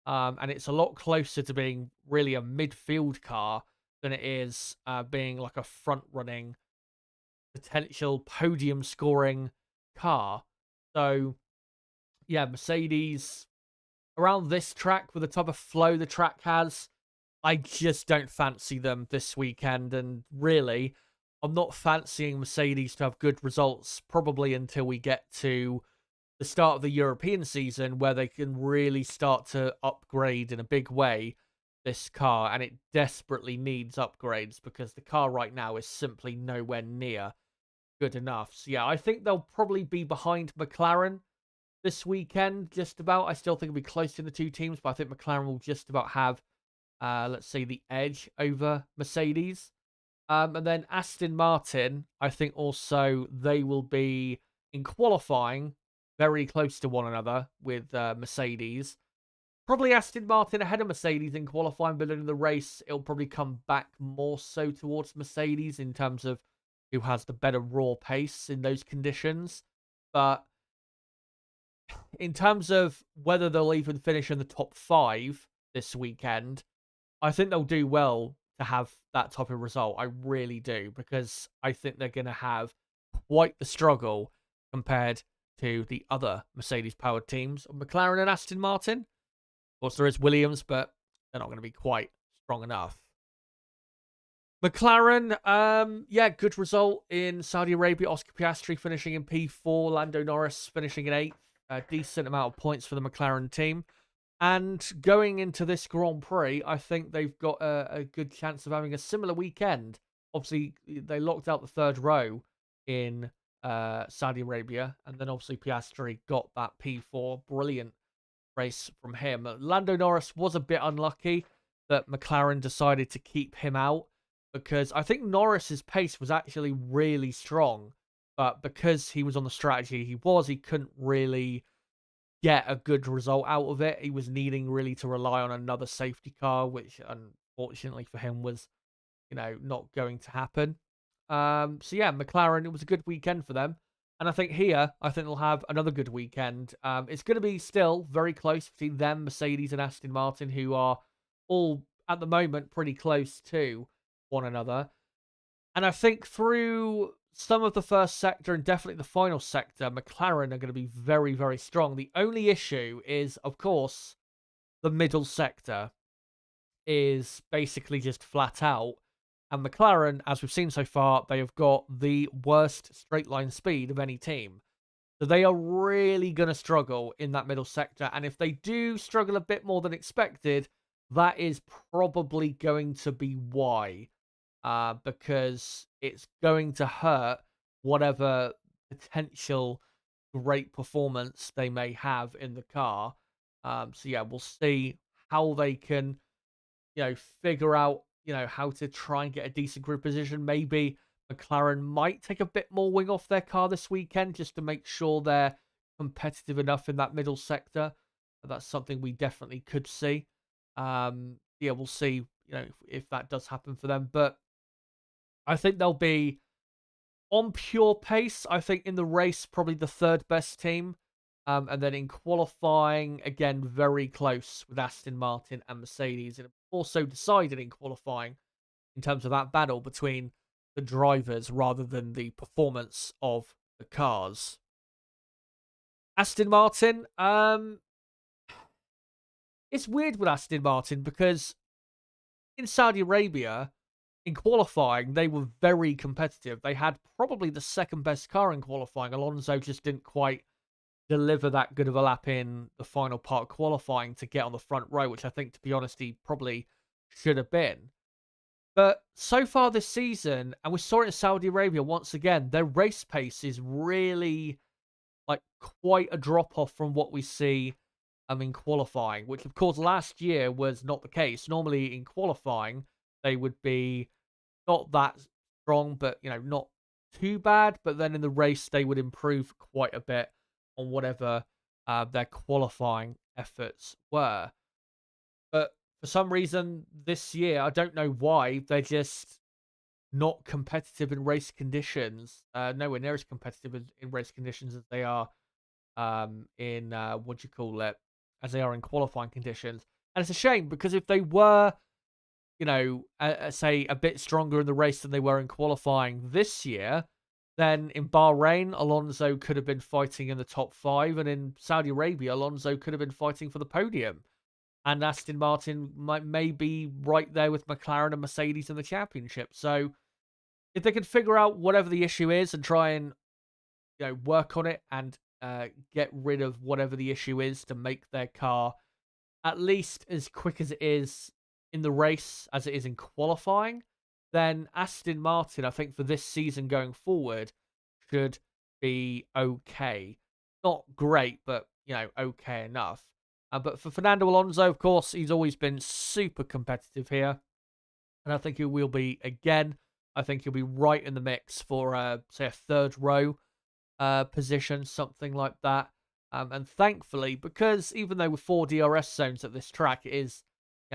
And it's a lot closer to being really a midfield car than it is being like a front-running, potential podium scoring car. So, yeah, Mercedes, around this track, with the type of flow the track has, I just don't fancy them this weekend. And really, I'm not fancying Mercedes to have good results probably until we get to the start of the European season, where they can really start to upgrade in a big way this car. And it desperately needs upgrades, because the car right now is simply nowhere near good enough. So yeah, I think they'll probably be behind McLaren this weekend, just about. I still think it'll be close to the two teams, but I think McLaren will just about have, let's say, the edge over Mercedes. And then Aston Martin, I think also they will be in qualifying very close to one another with Mercedes. Probably Aston Martin ahead of Mercedes in qualifying, but in the race, it'll probably come back more so towards Mercedes in terms of who has the better raw pace in those conditions. But in terms of whether they'll even finish in the top 5 this weekend, I think they'll do well to have that type of result. I really do, because I think they're going to have quite the struggle compared to the other Mercedes-powered teams of McLaren and Aston Martin. Of course, there is Williams, but they're not going to be quite strong enough. McLaren, yeah, good result in Saudi Arabia. Oscar Piastri finishing in P4, Lando Norris finishing in 8th. A decent amount of points for the McLaren team. And going into this Grand Prix, I think they've got a good chance of having a similar weekend. Obviously, they locked out the third row in Saudi Arabia, and then obviously Piastri got that P4. Brilliant race from him. Lando Norris was a bit unlucky that McLaren decided to keep him out, because I think Norris's pace was actually really strong, but because he was on the strategy he couldn't really get a good result out of it. He was needing really to rely on another safety car, which unfortunately for him was, not going to happen. So yeah, McLaren, it was a good weekend for them. And I think they'll have another good weekend. It's going to be still very close between them, Mercedes and Aston Martin, who are all, at the moment, pretty close to one another. And I think through some of the first sector and definitely the final sector, McLaren are going to be very, very strong. The only issue is, of course, the middle sector is basically just flat out. And McLaren, as we've seen so far, they have got the worst straight line speed of any team. So they are really going to struggle in that middle sector. And if they do struggle a bit more than expected, that is probably going to be why. Because it's going to hurt whatever potential great performance they may have in the car. So yeah, we'll see how they can, figure out, how to try and get a decent grid position. Maybe McLaren might take a bit more wing off their car this weekend just to make sure they're competitive enough in that middle sector. That's something we definitely could see. Yeah, we'll see, if that does happen for them. But I think they'll be on pure pace. I think in the race, probably the third best team. And then in qualifying, again, very close with Aston Martin and Mercedes. And also decided in qualifying in terms of that battle between the drivers rather than the performance of the cars. Aston Martin, it's weird with Aston Martin because in Saudi Arabia, in qualifying, they were very competitive. They had probably the second best car in qualifying. Alonso just didn't quite deliver that good of a lap in the final part of qualifying to get on the front row, which I think, to be honest, he probably should have been. But so far this season, and we saw it in Saudi Arabia once again, their race pace is really like quite a drop off from what we see in qualifying, which of course last year was not the case. Normally in qualifying, they would be not that strong, but not too bad. But then in the race, they would improve quite a bit on whatever their qualifying efforts were. But for some reason this year, I don't know why, they're just not competitive in race conditions. Nowhere near as competitive in race conditions as they are in what do you call it? As they are in qualifying conditions. And it's a shame because if they were, say a bit stronger in the race than they were in qualifying this year, then in Bahrain, Alonso could have been fighting in the top 5, and in Saudi Arabia, Alonso could have been fighting for the podium. And Aston Martin may be right there with McLaren and Mercedes in the championship. So if they could figure out whatever the issue is and try and work on it and get rid of whatever the issue is to make their car at least as quick as it is in the race as it is in qualifying, then Aston Martin, I think, for this season going forward, should be okay. Not great, but, okay enough. But for Fernando Alonso, of course, he's always been super competitive here. And I think he will be again. I think he'll be right in the mix for, say, a third row position, something like that. And thankfully, because even though with 4 DRS zones at this track, it is,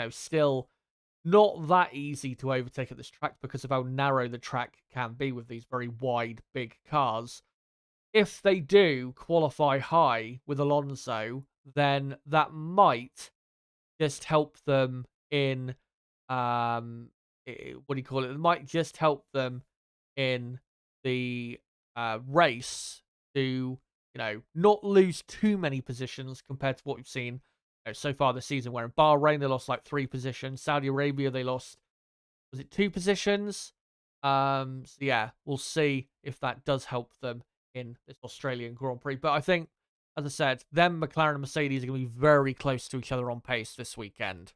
still not that easy to overtake at this track because of how narrow the track can be with these very wide, big cars. If they do qualify high with Alonso, then that might just help them in, what do you call it? It might just help them in the race to, not lose too many positions compared to what we've seen so far this season, where in Bahrain they lost like 3 positions. Saudi Arabia they lost, was it 2 positions? So yeah, we'll see if that does help them in this Australian Grand Prix. But I think, as I said, them, McLaren and Mercedes are going to be very close to each other on pace this weekend.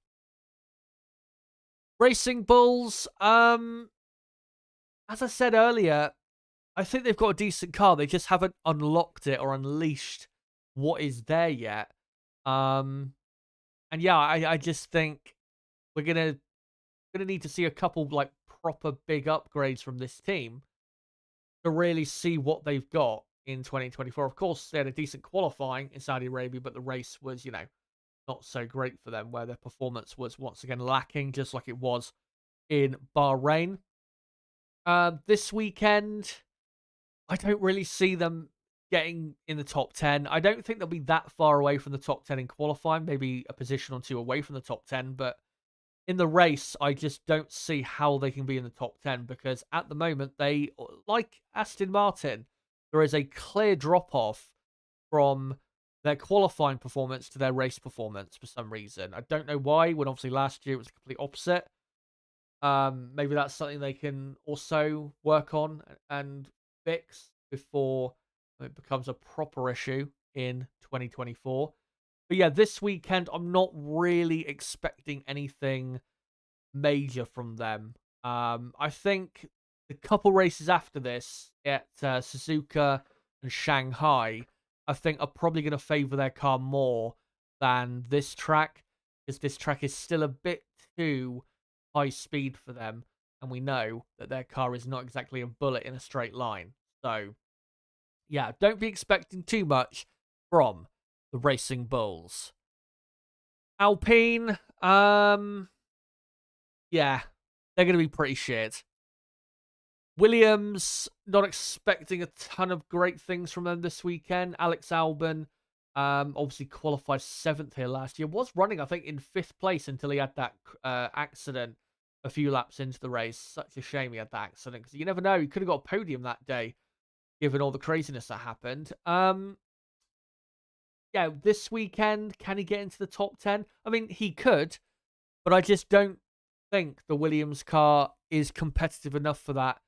Racing Bulls, as I said earlier, I think they've got a decent car. They just haven't unlocked it or unleashed what is there yet. And yeah, I just think we're gonna need to see a couple like proper big upgrades from this team to really see what they've got in 2024. Of course, they had a decent qualifying in Saudi Arabia, but the race was, not so great for them, where their performance was once again lacking, just like it was in Bahrain. This weekend, I don't really see them getting in the top 10. I don't think they'll be that far away from the top 10 in qualifying, maybe a position or two away from the top 10, but in the race, I just don't see how they can be in the top 10 because at the moment, they, like Aston Martin, there is a clear drop-off from their qualifying performance to their race performance for some reason. I don't know why, when obviously last year it was the complete opposite. Maybe that's something they can also work on and fix before it becomes a proper issue in 2024. But yeah, this weekend, I'm not really expecting anything major from them. I think the couple races after this at Suzuka and Shanghai, I think are probably going to favour their car more than this track, because this track is still a bit too high speed for them, and we know that their car is not exactly a bullet in a straight line. So, yeah, don't be expecting too much from the Racing Bulls. Alpine, yeah, they're going to be pretty shit. Williams, not expecting a ton of great things from them this weekend. Alex Albon, obviously qualified 7th here last year. Was running, I think, in 5th place until he had that accident a few laps into the race. Such a shame he had that accident, because you never know. He could have got a podium that day, given all the craziness that happened. Yeah, this weekend, can he get into the top 10? I mean, he could, but I just don't think the Williams car is competitive enough for that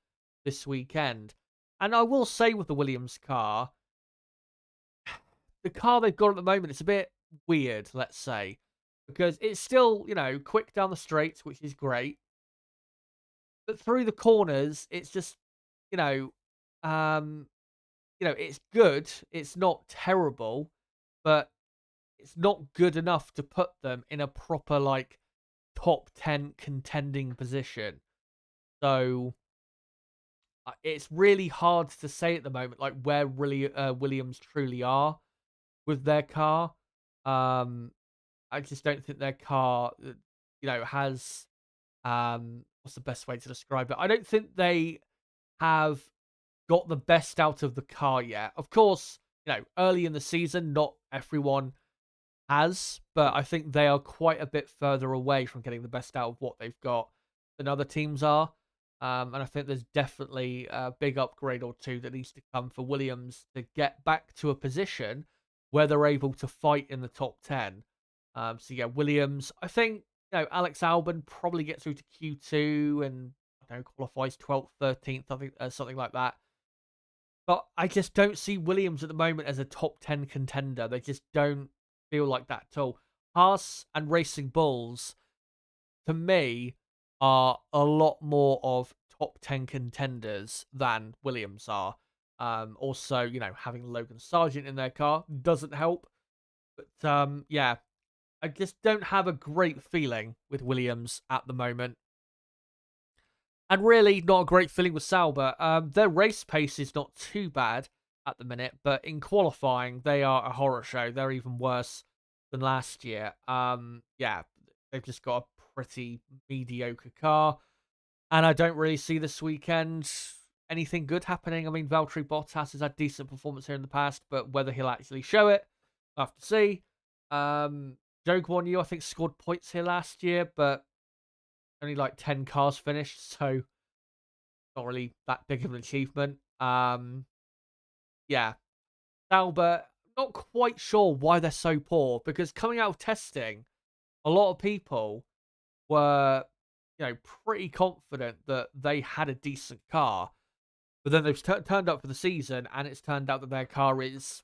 this weekend. And I will say with the Williams car, the car they've got at the moment, it's a bit weird, let's say, because it's still, quick down the straights, which is great. But through the corners, it's just, it's good. It's not terrible, but it's not good enough to put them in a proper, top 10 contending position. So it's really hard to say at the moment, where really Williams truly are with their car. I just don't think their car, has what's the best way to describe it? I don't think they have got the best out of the car yet. Of course, early in the season, not everyone has, but I think they are quite a bit further away from getting the best out of what they've got than other teams are. And I think there's definitely a big upgrade or two that needs to come for Williams to get back to a position where they're able to fight in the top 10. So yeah, Williams, I think, Alex Albon probably gets through to Q2 and, qualifies 12th, 13th, I think, something like that. But I just don't see Williams at the moment as a top 10 contender. They just don't feel like that at all. Haas and Racing Bulls, to me, are a lot more of top 10 contenders than Williams are. Also, having Logan Sargent in their car doesn't help. But, yeah, I just don't have a great feeling with Williams at the moment. And really, not a great feeling with Sauber. Their race pace is not too bad at the minute, but in qualifying, they are a horror show. They're even worse than last year. Yeah, they've just got a pretty mediocre car. And I don't really see this weekend anything good happening. I mean, Valtteri Bottas has had decent performance here in the past, but whether he'll actually show it, I'll have to see. Zhou Guanyu, I think, scored points here last year, but only 10 cars finished, so not really that big of an achievement. Yeah. Sauber, not quite sure why they're so poor, because coming out of testing, a lot of people were, pretty confident that they had a decent car. But then they've turned up for the season, and it's turned out that their car is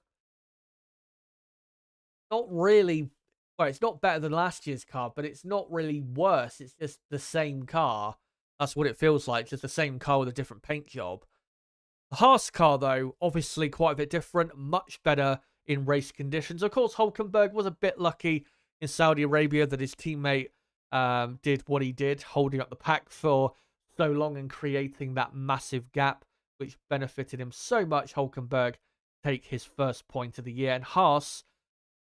not really... Well, it's not better than last year's car, but it's not really worse. It's just the same car. That's what it feels like, just the same car with a different paint job. The Haas car, though, obviously quite a bit different, much better in race conditions. Of course, Hülkenberg was a bit lucky in Saudi Arabia that his teammate did what he did, holding up the pack for so long and creating that massive gap, which benefited him so much. Hülkenberg take his first point of the year, and Haas,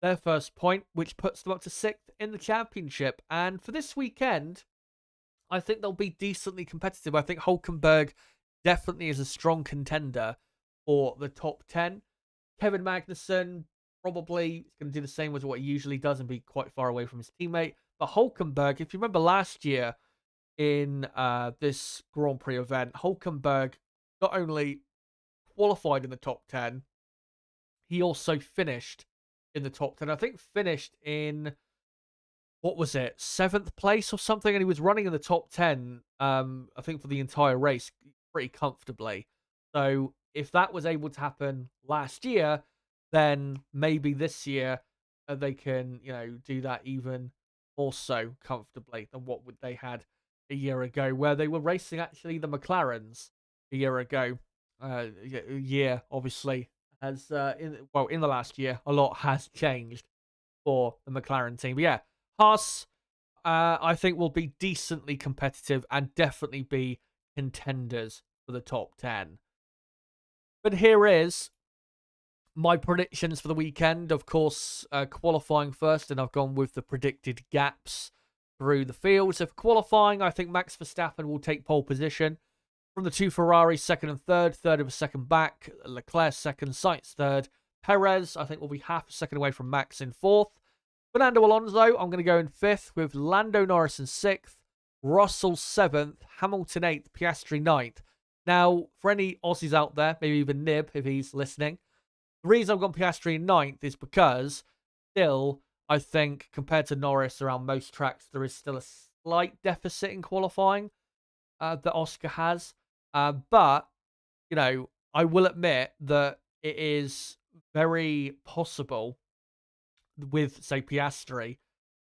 their first point, which puts them up to 6th in the championship. And for this weekend, I think they'll be decently competitive. I think Hülkenberg definitely is a strong contender for the top 10. Kevin Magnussen probably is going to do the same as what he usually does and be quite far away from his teammate. But Hülkenberg, if you remember last year in this Grand Prix event, Hülkenberg not only qualified in the top 10, he also finished in the top 10. I think finished in, what was it, 7th place or something, and he was running in the top 10, I think, for the entire race pretty comfortably. So if that was able to happen last year, then maybe this year they can, do that even more so comfortably than what they had a year ago, where they were racing actually the McLarens a year ago. Year, obviously, has in the last year, a lot has changed for the McLaren team. But yeah, Haas, I think will be decently competitive and definitely be contenders for the top 10. But here is my predictions for the weekend. Of course, qualifying first, and I've gone with the predicted gaps through the field. So for qualifying, I think Max Verstappen will take pole position. From the two Ferraris, second and third, third of a second back, Leclerc second, Sainz third. Perez, I think, will be half a second away from Max in fourth. Fernando Alonso, I'm going to go in fifth, with Lando Norris in sixth, Russell seventh, Hamilton eighth, Piastri ninth. Now, for any Aussies out there, maybe even Nib if he's listening, the reason I've gone Piastri in ninth is because still, I think, compared to Norris around most tracks, there is still a slight deficit in qualifying that Oscar has. But, I will admit that it is very possible with, say, Piastri,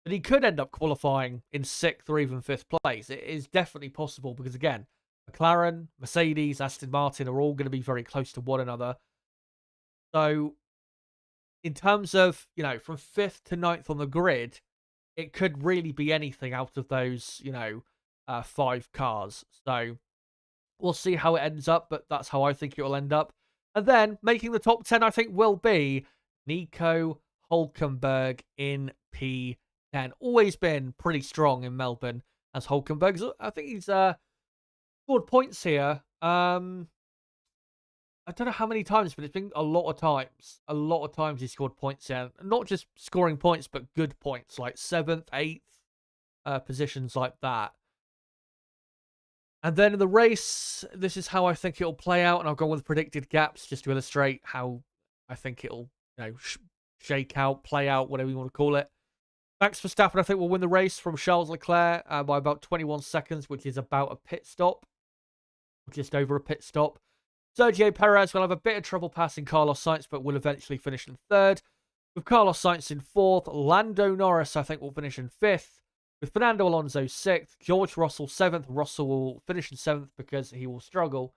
that he could end up qualifying in sixth or even fifth place. It is definitely possible because, again, McLaren, Mercedes, Aston Martin are all going to be very close to one another. So, in terms of, from fifth to ninth on the grid, it could really be anything out of those, five cars. So, we'll see how it ends up, but that's how I think it will end up. And then, making the top 10, I think, will be Nico Hülkenberg in P10. Always been pretty strong in Melbourne as Hülkenberg. I think he's scored points here. I don't know how many times, but it's been a lot of times. A lot of times he scored points here. Not just scoring points, but good points, like 7th, 8th, positions like that. And then in the race, this is how I think it'll play out, and I'll go with predicted gaps just to illustrate how I think it'll, shake out, play out, whatever you want to call it. Max Verstappen, I think, will win the race from Charles Leclerc by about 21 seconds, which is about a pit stop. Just over a pit stop. Sergio Perez will have a bit of trouble passing Carlos Sainz, but will eventually finish in third. With Carlos Sainz in fourth, Lando Norris, I think, will finish in fifth. With Fernando Alonso sixth, George Russell seventh. Russell will finish in seventh because he will struggle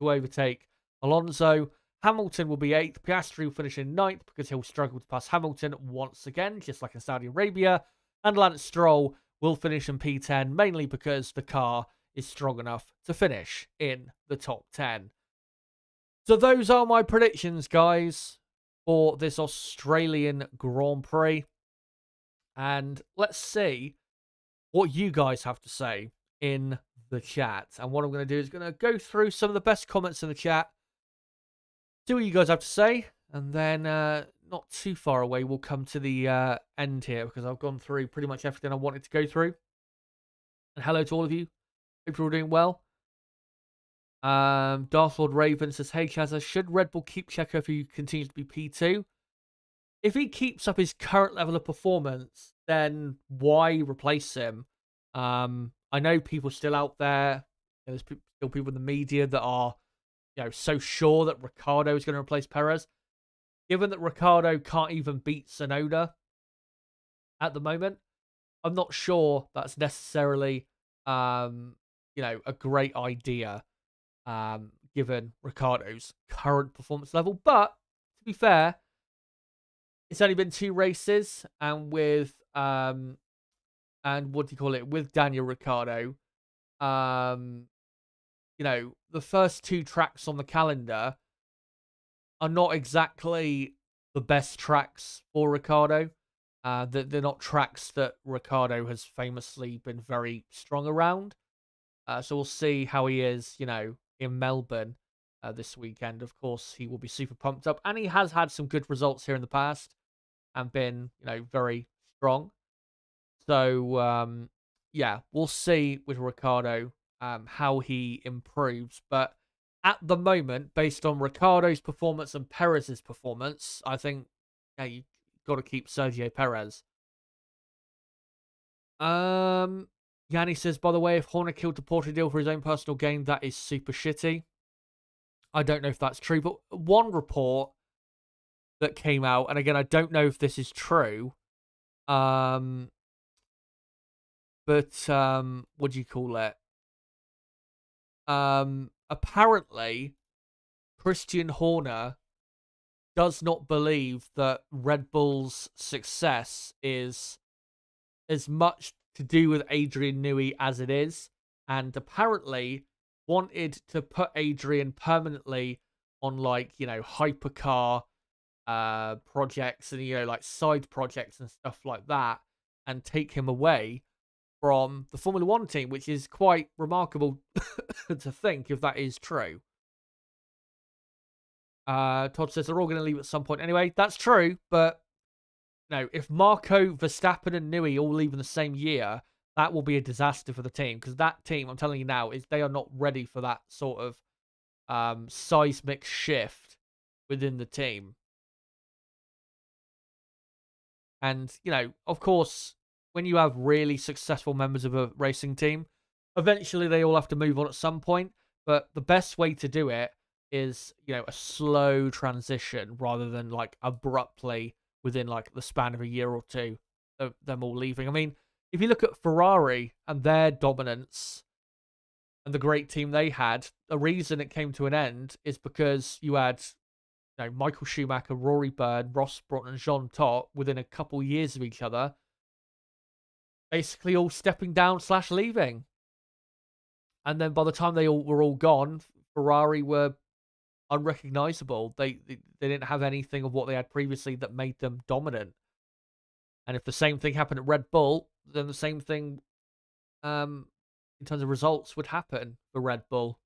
to overtake Alonso. Hamilton will be eighth. Piastri will finish in ninth because he'll struggle to pass Hamilton once again, just like in Saudi Arabia. And Lance Stroll will finish in P10, mainly because the car is strong enough to finish in the top 10. So those are my predictions, guys, for this Australian Grand Prix. And let's see what you guys have to say in the chat. And what I'm going to do is going to go through some of the best comments in the chat, see what you guys have to say, and then not too far away, we'll come to the end here because I've gone through pretty much everything I wanted to go through. And hello to all of you. Hope you're all doing well. Darth Lord Raven says, hey Chazza, should Red Bull keep Checo if he continues to be P2? If he keeps up his current level of performance, then why replace him? I know people still out there, there's still people in the media that are, so sure that Ricciardo is going to replace Perez. Given that Ricciardo can't even beat Tsunoda at the moment, I'm not sure that's necessarily, a great idea. Given Ricciardo's current performance level. But to be fair, it's only been 2 races, and with with Daniel Ricciardo, the first 2 tracks on the calendar are not exactly the best tracks for Ricciardo. They're not tracks that Ricciardo has famously been very strong around. So we'll see how he is, in Melbourne this weekend. Of course, he will be super pumped up, and he has had some good results here in the past and been, very strong. So, yeah, we'll see with Ricciardo how he improves. But at the moment, based on Ricciardo's performance and Perez's performance, I think you've got to keep Sergio Perez. Yanni says, by the way, if Horner killed the Porter for his own personal gain, that is super shitty. I don't know if that's true, but one report that came out, and again, I don't know if this is true, but what do you call it? apparently Christian Horner does not believe that Red Bull's success is as much to do with Adrian Newey as it is, and apparently wanted to put Adrian permanently on, like, hypercar projects and, like, side projects and stuff like that, and take him away from the Formula One team, which is quite remarkable to think if that is true. Todd says they're all going to leave at some point anyway. That's true, but if Marco, Verstappen, and Newey all leave in the same year, that will be a disaster for the team, because that team, I'm telling you now, is they are not ready for that sort of seismic shift within the team. And, of course, when you have really successful members of a racing team, eventually they all have to move on at some point. But the best way to do it is, a slow transition rather than, like, abruptly within, like, the span of a year or two of them all leaving. I mean, if you look at Ferrari and their dominance and the great team they had, the reason it came to an end is because you had Michael Schumacher, Rory Byrne, Ross Broughton, and Jean Todt within a couple years of each other, basically all stepping down / leaving. And then by the time they all were all gone, Ferrari were unrecognizable. They didn't have anything of what they had previously that made them dominant. And if the same thing happened at Red Bull, then the same thing, in terms of results, would happen for Red Bull.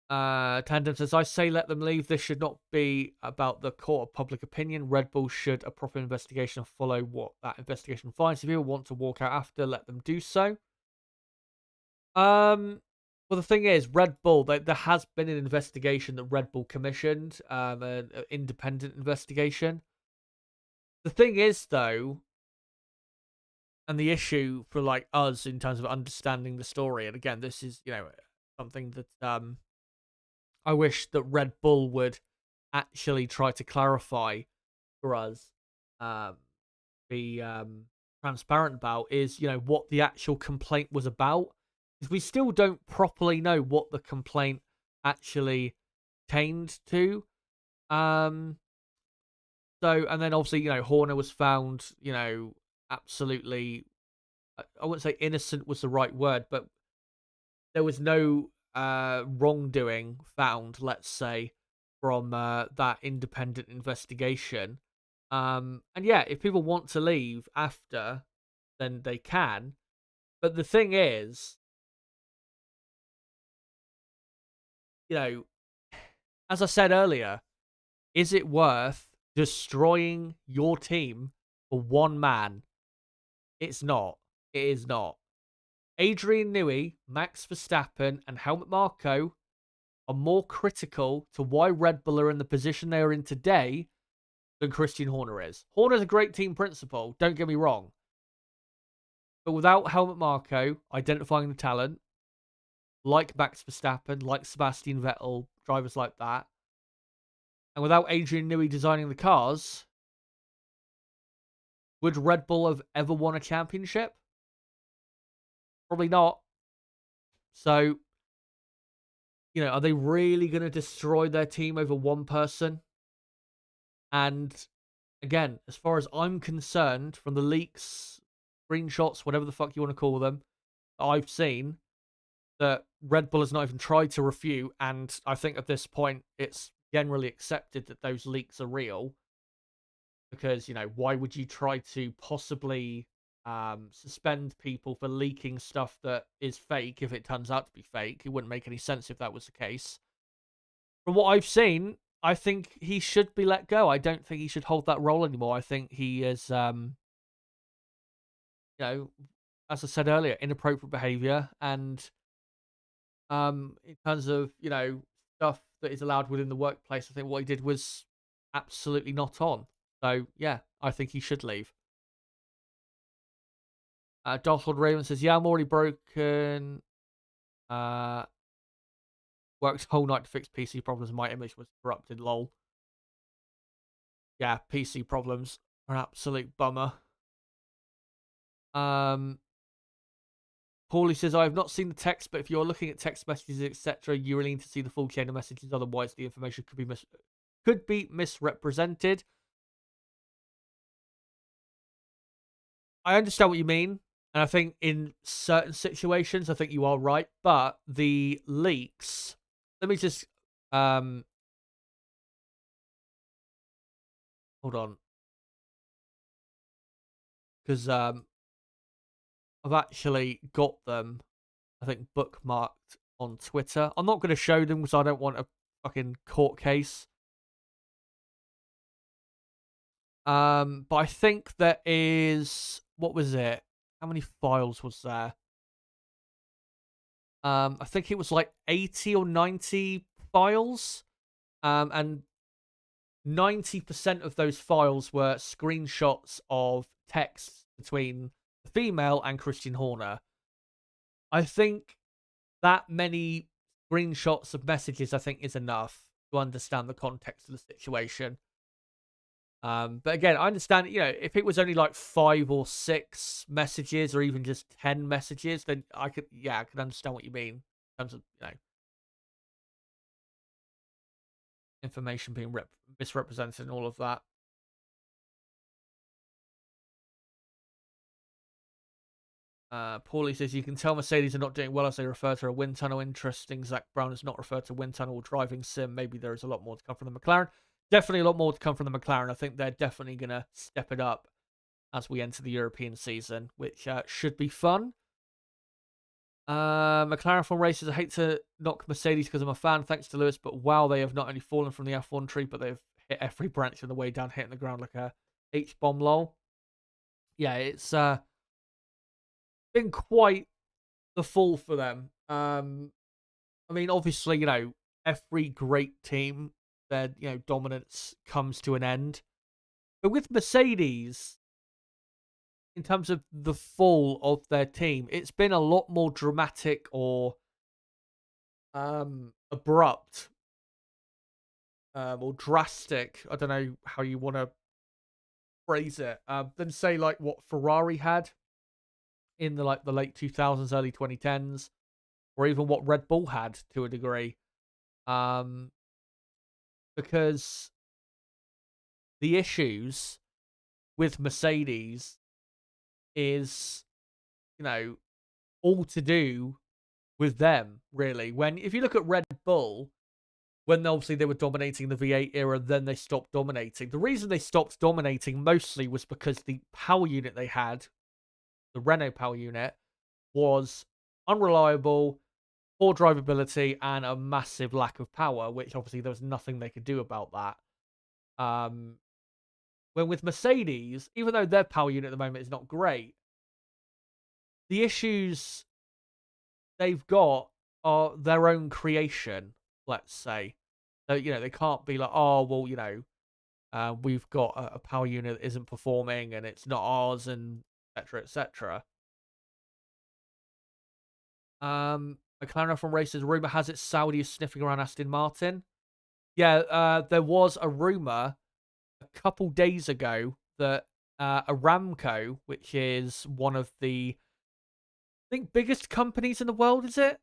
Tandem says, I say let them leave. This should not be about the court of public opinion. Red Bull should a proper investigation follow what that investigation finds. If people want to walk out after, let them do so. Well, the thing is, Red Bull, there has been an investigation that Red Bull commissioned, an independent investigation. The thing is, though, and the issue for, like, us in terms of understanding the story, and again, this is, something that I wish that Red Bull would actually try to clarify for us, be transparent about, is, what the actual complaint was about. Because we still don't properly know what the complaint actually pertained to. So, and then obviously, Horner was found, absolutely, I wouldn't say innocent was the right word, but there was no wrongdoing found, let's say, from that independent investigation. And yeah, if people want to leave after, then they can. But the thing is, as I said earlier, is it worth destroying your team for one man? It's not. It is not. Adrian Newey, Max Verstappen, and Helmut Marko are more critical to why Red Bull are in the position they are in today than Christian Horner is. Horner's a great team principal, don't get me wrong. But without Helmut Marko identifying the talent, like Max Verstappen, like Sebastian Vettel, drivers like that, and without Adrian Newey designing the cars, would Red Bull have ever won a championship? Probably not. So, are they really going to destroy their team over one person? And again, as far as I'm concerned, from the leaks, screenshots, whatever the fuck you want to call them, I've seen that Red Bull has not even tried to refute, and I think at this point it's generally accepted that those leaks are real. Because, why would you try to possibly suspend people for leaking stuff that is fake if it turns out to be fake? It wouldn't make any sense if that was the case. From what I've seen, I think he should be let go. I don't think he should hold that role anymore. I think he is, as I said earlier, inappropriate behavior, and in terms of, stuff that is allowed within the workplace, I think what he did was absolutely not on. So, yeah, I think he should leave. Dartford Raven says, yeah, I'm already broken. Worked whole night to fix PC problems. My image was corrupted, lol. Yeah, PC problems are an absolute bummer. Paulie says, I have not seen the text, but if you're looking at text messages, etc., you really need to see the full chain of messages. Otherwise, the information could be misrepresented. I understand what you mean. And I think in certain situations, I think you are right. But the leaks, let me just hold on. Because I've actually got them, I think, bookmarked on Twitter. I'm not going to show them because I don't want a fucking court case. But I think there is, what was it? How many files was there? I think it was like 80 or 90 files. And 90% of those files were screenshots of texts between the female and Christian Horner. I think that many screenshots of messages, I think, is enough to understand the context of the situation. But again, I understand, if it was only like 5 or 6 messages or even just 10 messages, then I could understand what you mean in terms of, information being misrepresented and all of that. Paulie says, you can tell Mercedes are not doing well as they refer to a wind tunnel. Interesting. Zach Brown has not referred to wind tunnel or driving sim. Maybe there is a lot more to come from the McLaren. Definitely a lot more to come from the McLaren. I think they're definitely going to step it up as we enter the European season, which should be fun. McLaren F1 races. I hate to knock Mercedes because I'm a fan, thanks to Lewis, but wow, they have not only fallen from the F1 tree, but they've hit every branch on the way down, hitting the ground like a H-bomb lol. Yeah, it's been quite the fall for them. I mean, obviously, every great team, their dominance comes to an end. But with Mercedes, in terms of the fall of their team, it's been a lot more dramatic or abrupt or drastic. I don't know how you want to phrase it. Than say like what Ferrari had in the late 2000s, early 2010s, or even what Red Bull had to a degree. Because the issues with Mercedes is, all to do with them, really. If you look at Red Bull, when obviously they were dominating the V8 era, then they stopped dominating. The reason they stopped dominating mostly was because the power unit they had, the Renault power unit, was unreliable, poor drivability, and a massive lack of power, which obviously there was nothing they could do about that. When with Mercedes, even though their power unit at the moment is not great, the issues they've got are their own creation, let's say. So, they can't be like, oh, well, we've got a power unit that isn't performing and it's not ours, and etc. etc. McLaren from races. Rumor has it Saudi is sniffing around Aston Martin. Yeah, there was a rumor a couple days ago that Aramco, which is one of the, I think, biggest companies in the world, is it?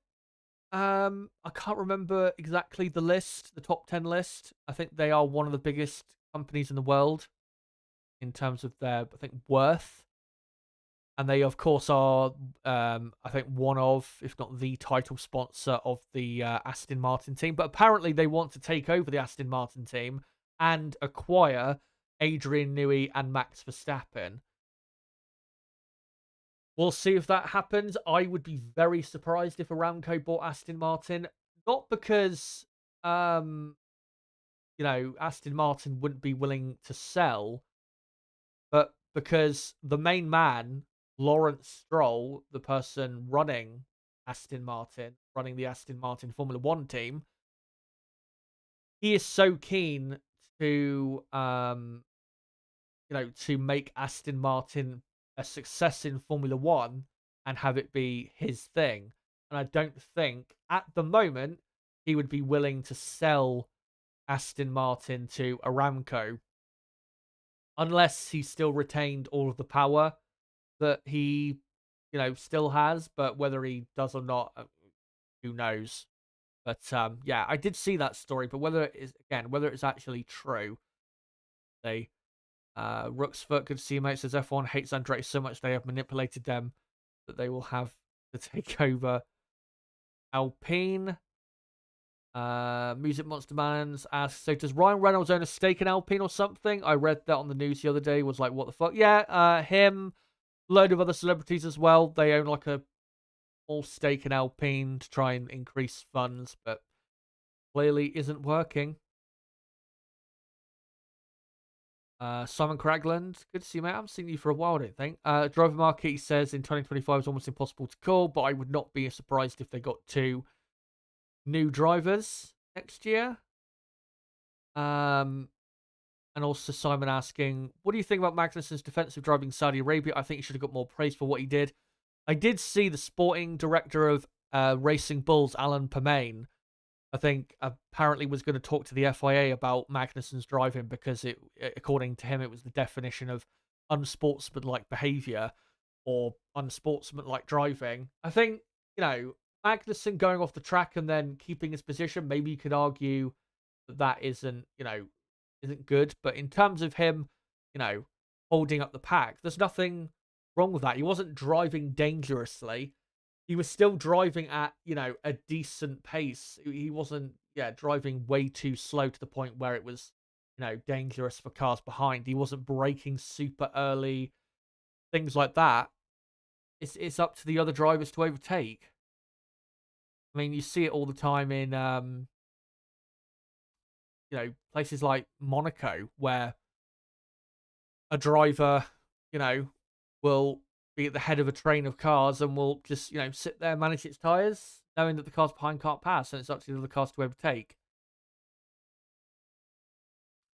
I can't remember exactly the top 10 list. I think they are one of the biggest companies in the world in terms of their, I think, worth. And they, of course, are, I think, one of, if not the title sponsor of the Aston Martin team. But apparently they want to take over the Aston Martin team and acquire Adrian Newey and Max Verstappen. We'll see if that happens. I would be very surprised if Aramco bought Aston Martin. Not because, Aston Martin wouldn't be willing to sell, but because the main man, Lawrence Stroll, the person running Aston Martin, running the Aston Martin Formula One team, he is so keen to, to make Aston Martin a success in Formula One and have it be his thing. And I don't think at the moment he would be willing to sell Aston Martin to Aramco unless he still retained all of the power that he still has, but whether he does or not, who knows. But yeah, I did see that story, but whether it's actually true, they Rooksfoot, good to see you, mate, says F1 hates Andretti so much they have manipulated them that they will have to take over Alpine. Music Monster Man's asks, so does Ryan Reynolds own a stake in Alpine or something? I read that on the news the other day, was like, what the fuck? Yeah, him, load of other celebrities as well. They own like a small stake in Alpine to try and increase funds, but clearly isn't working. Simon Cragland, good to see you, mate. I haven't seen you for a while, I don't think. Driver Marquis says in 2025 is almost impossible to call, but I would not be surprised if they got 2 new drivers next year. And also Simon asking, what do you think about Magnussen's defensive driving in Saudi Arabia? I think he should have got more praise for what he did. I did see the sporting director of Racing Bulls, Alan Permain, I think apparently was going to talk to the FIA about Magnussen's driving because according to him, it was the definition of unsportsmanlike behavior or unsportsmanlike driving. I think, Magnussen going off the track and then keeping his position, maybe you could argue that isn't good. But in terms of him, holding up the pack, there's nothing wrong with that. He wasn't driving dangerously. He was still driving at, a decent pace. He wasn't, driving way too slow to the point where it was, dangerous for cars behind. He wasn't braking super early, things like that. It's up to the other drivers to overtake. I mean, you see it all the time in, places like Monaco where a driver, will be at the head of a train of cars and will just, sit there, manage its tyres, knowing that the cars behind can't pass, and it's up to the other cars to overtake.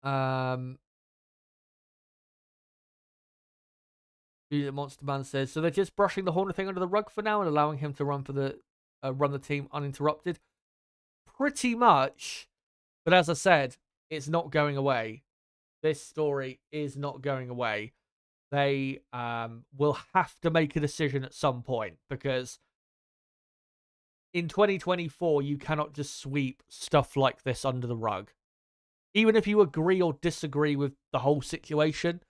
Monster Man says, so they're just brushing the Horner thing under the rug for now and allowing him to run the team uninterrupted. Pretty much, but as I said, it's not going away. This story is not going away. They will have to make a decision at some point because in 2024, you cannot just sweep stuff like this under the rug. Even if you agree or disagree with the whole situation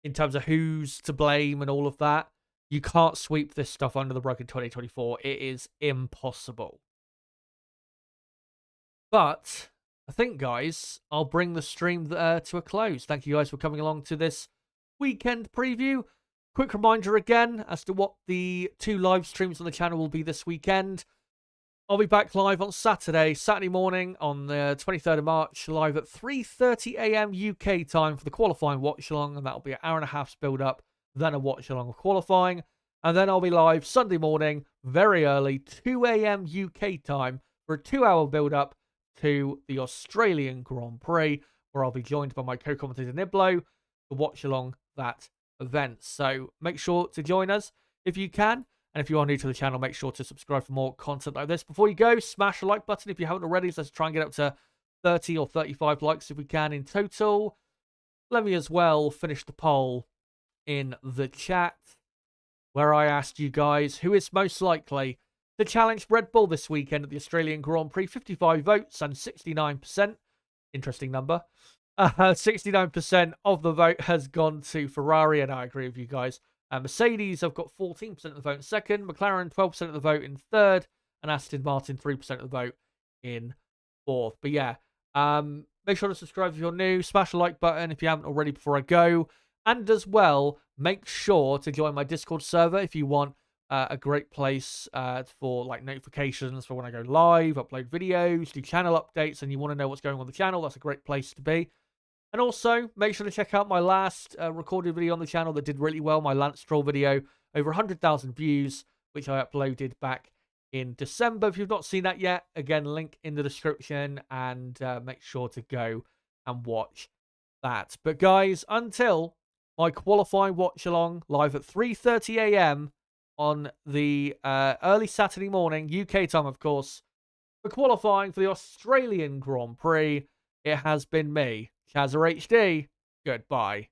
in terms of who's to blame and all of that, you can't sweep this stuff under the rug in 2024. It is impossible. But I think, guys, I'll bring the stream to a close. Thank you guys for coming along to this weekend preview. Quick reminder again as to what the 2 live streams on the channel will be this weekend. I'll be back live on Saturday morning on the 23rd of March, live at 3:30 a.m. UK time for the qualifying watch-along, and that'll be an hour and a half's build-up, then a watch-along of qualifying, and then I'll be live Sunday morning, very early, 2 a.m. UK time, for a 2-hour build-up to the Australian Grand Prix, where I'll be joined by my co-commentator Niblo to watch along that event. So make sure to join us if you can. And if you are new to the channel, make sure to subscribe for more content like this. Before you go, smash the like button if you haven't already. So let's try and get up to 30 or 35 likes if we can in total. Let me as well finish the poll in the chat where I asked you guys who is most likely to challenge Red Bull this weekend at the Australian Grand Prix. 55 votes and 69%. Interesting number. 69% of the vote has gone to Ferrari, and I agree with you guys. Mercedes have got 14% of the vote in second, McLaren 12% of the vote in third, and Aston Martin 3% of the vote in fourth. But yeah, make sure to subscribe if you're new, smash the like button if you haven't already before I go, and as well, make sure to join my Discord server if you want a great place for like notifications for when I go live, upload videos, do channel updates, and you want to know what's going on the channel. That's a great place to be. And also, make sure to check out my last recorded video on the channel that did really well, my Lance Stroll video, over 100,000 views, which I uploaded back in December. If you've not seen that yet, again, link in the description, and make sure to go and watch that. But guys, until my qualifying watch-along live at 3:30 a.m. on the early Saturday morning, UK time, of course, for qualifying for the Australian Grand Prix, it has been me, Chazza HD. Goodbye.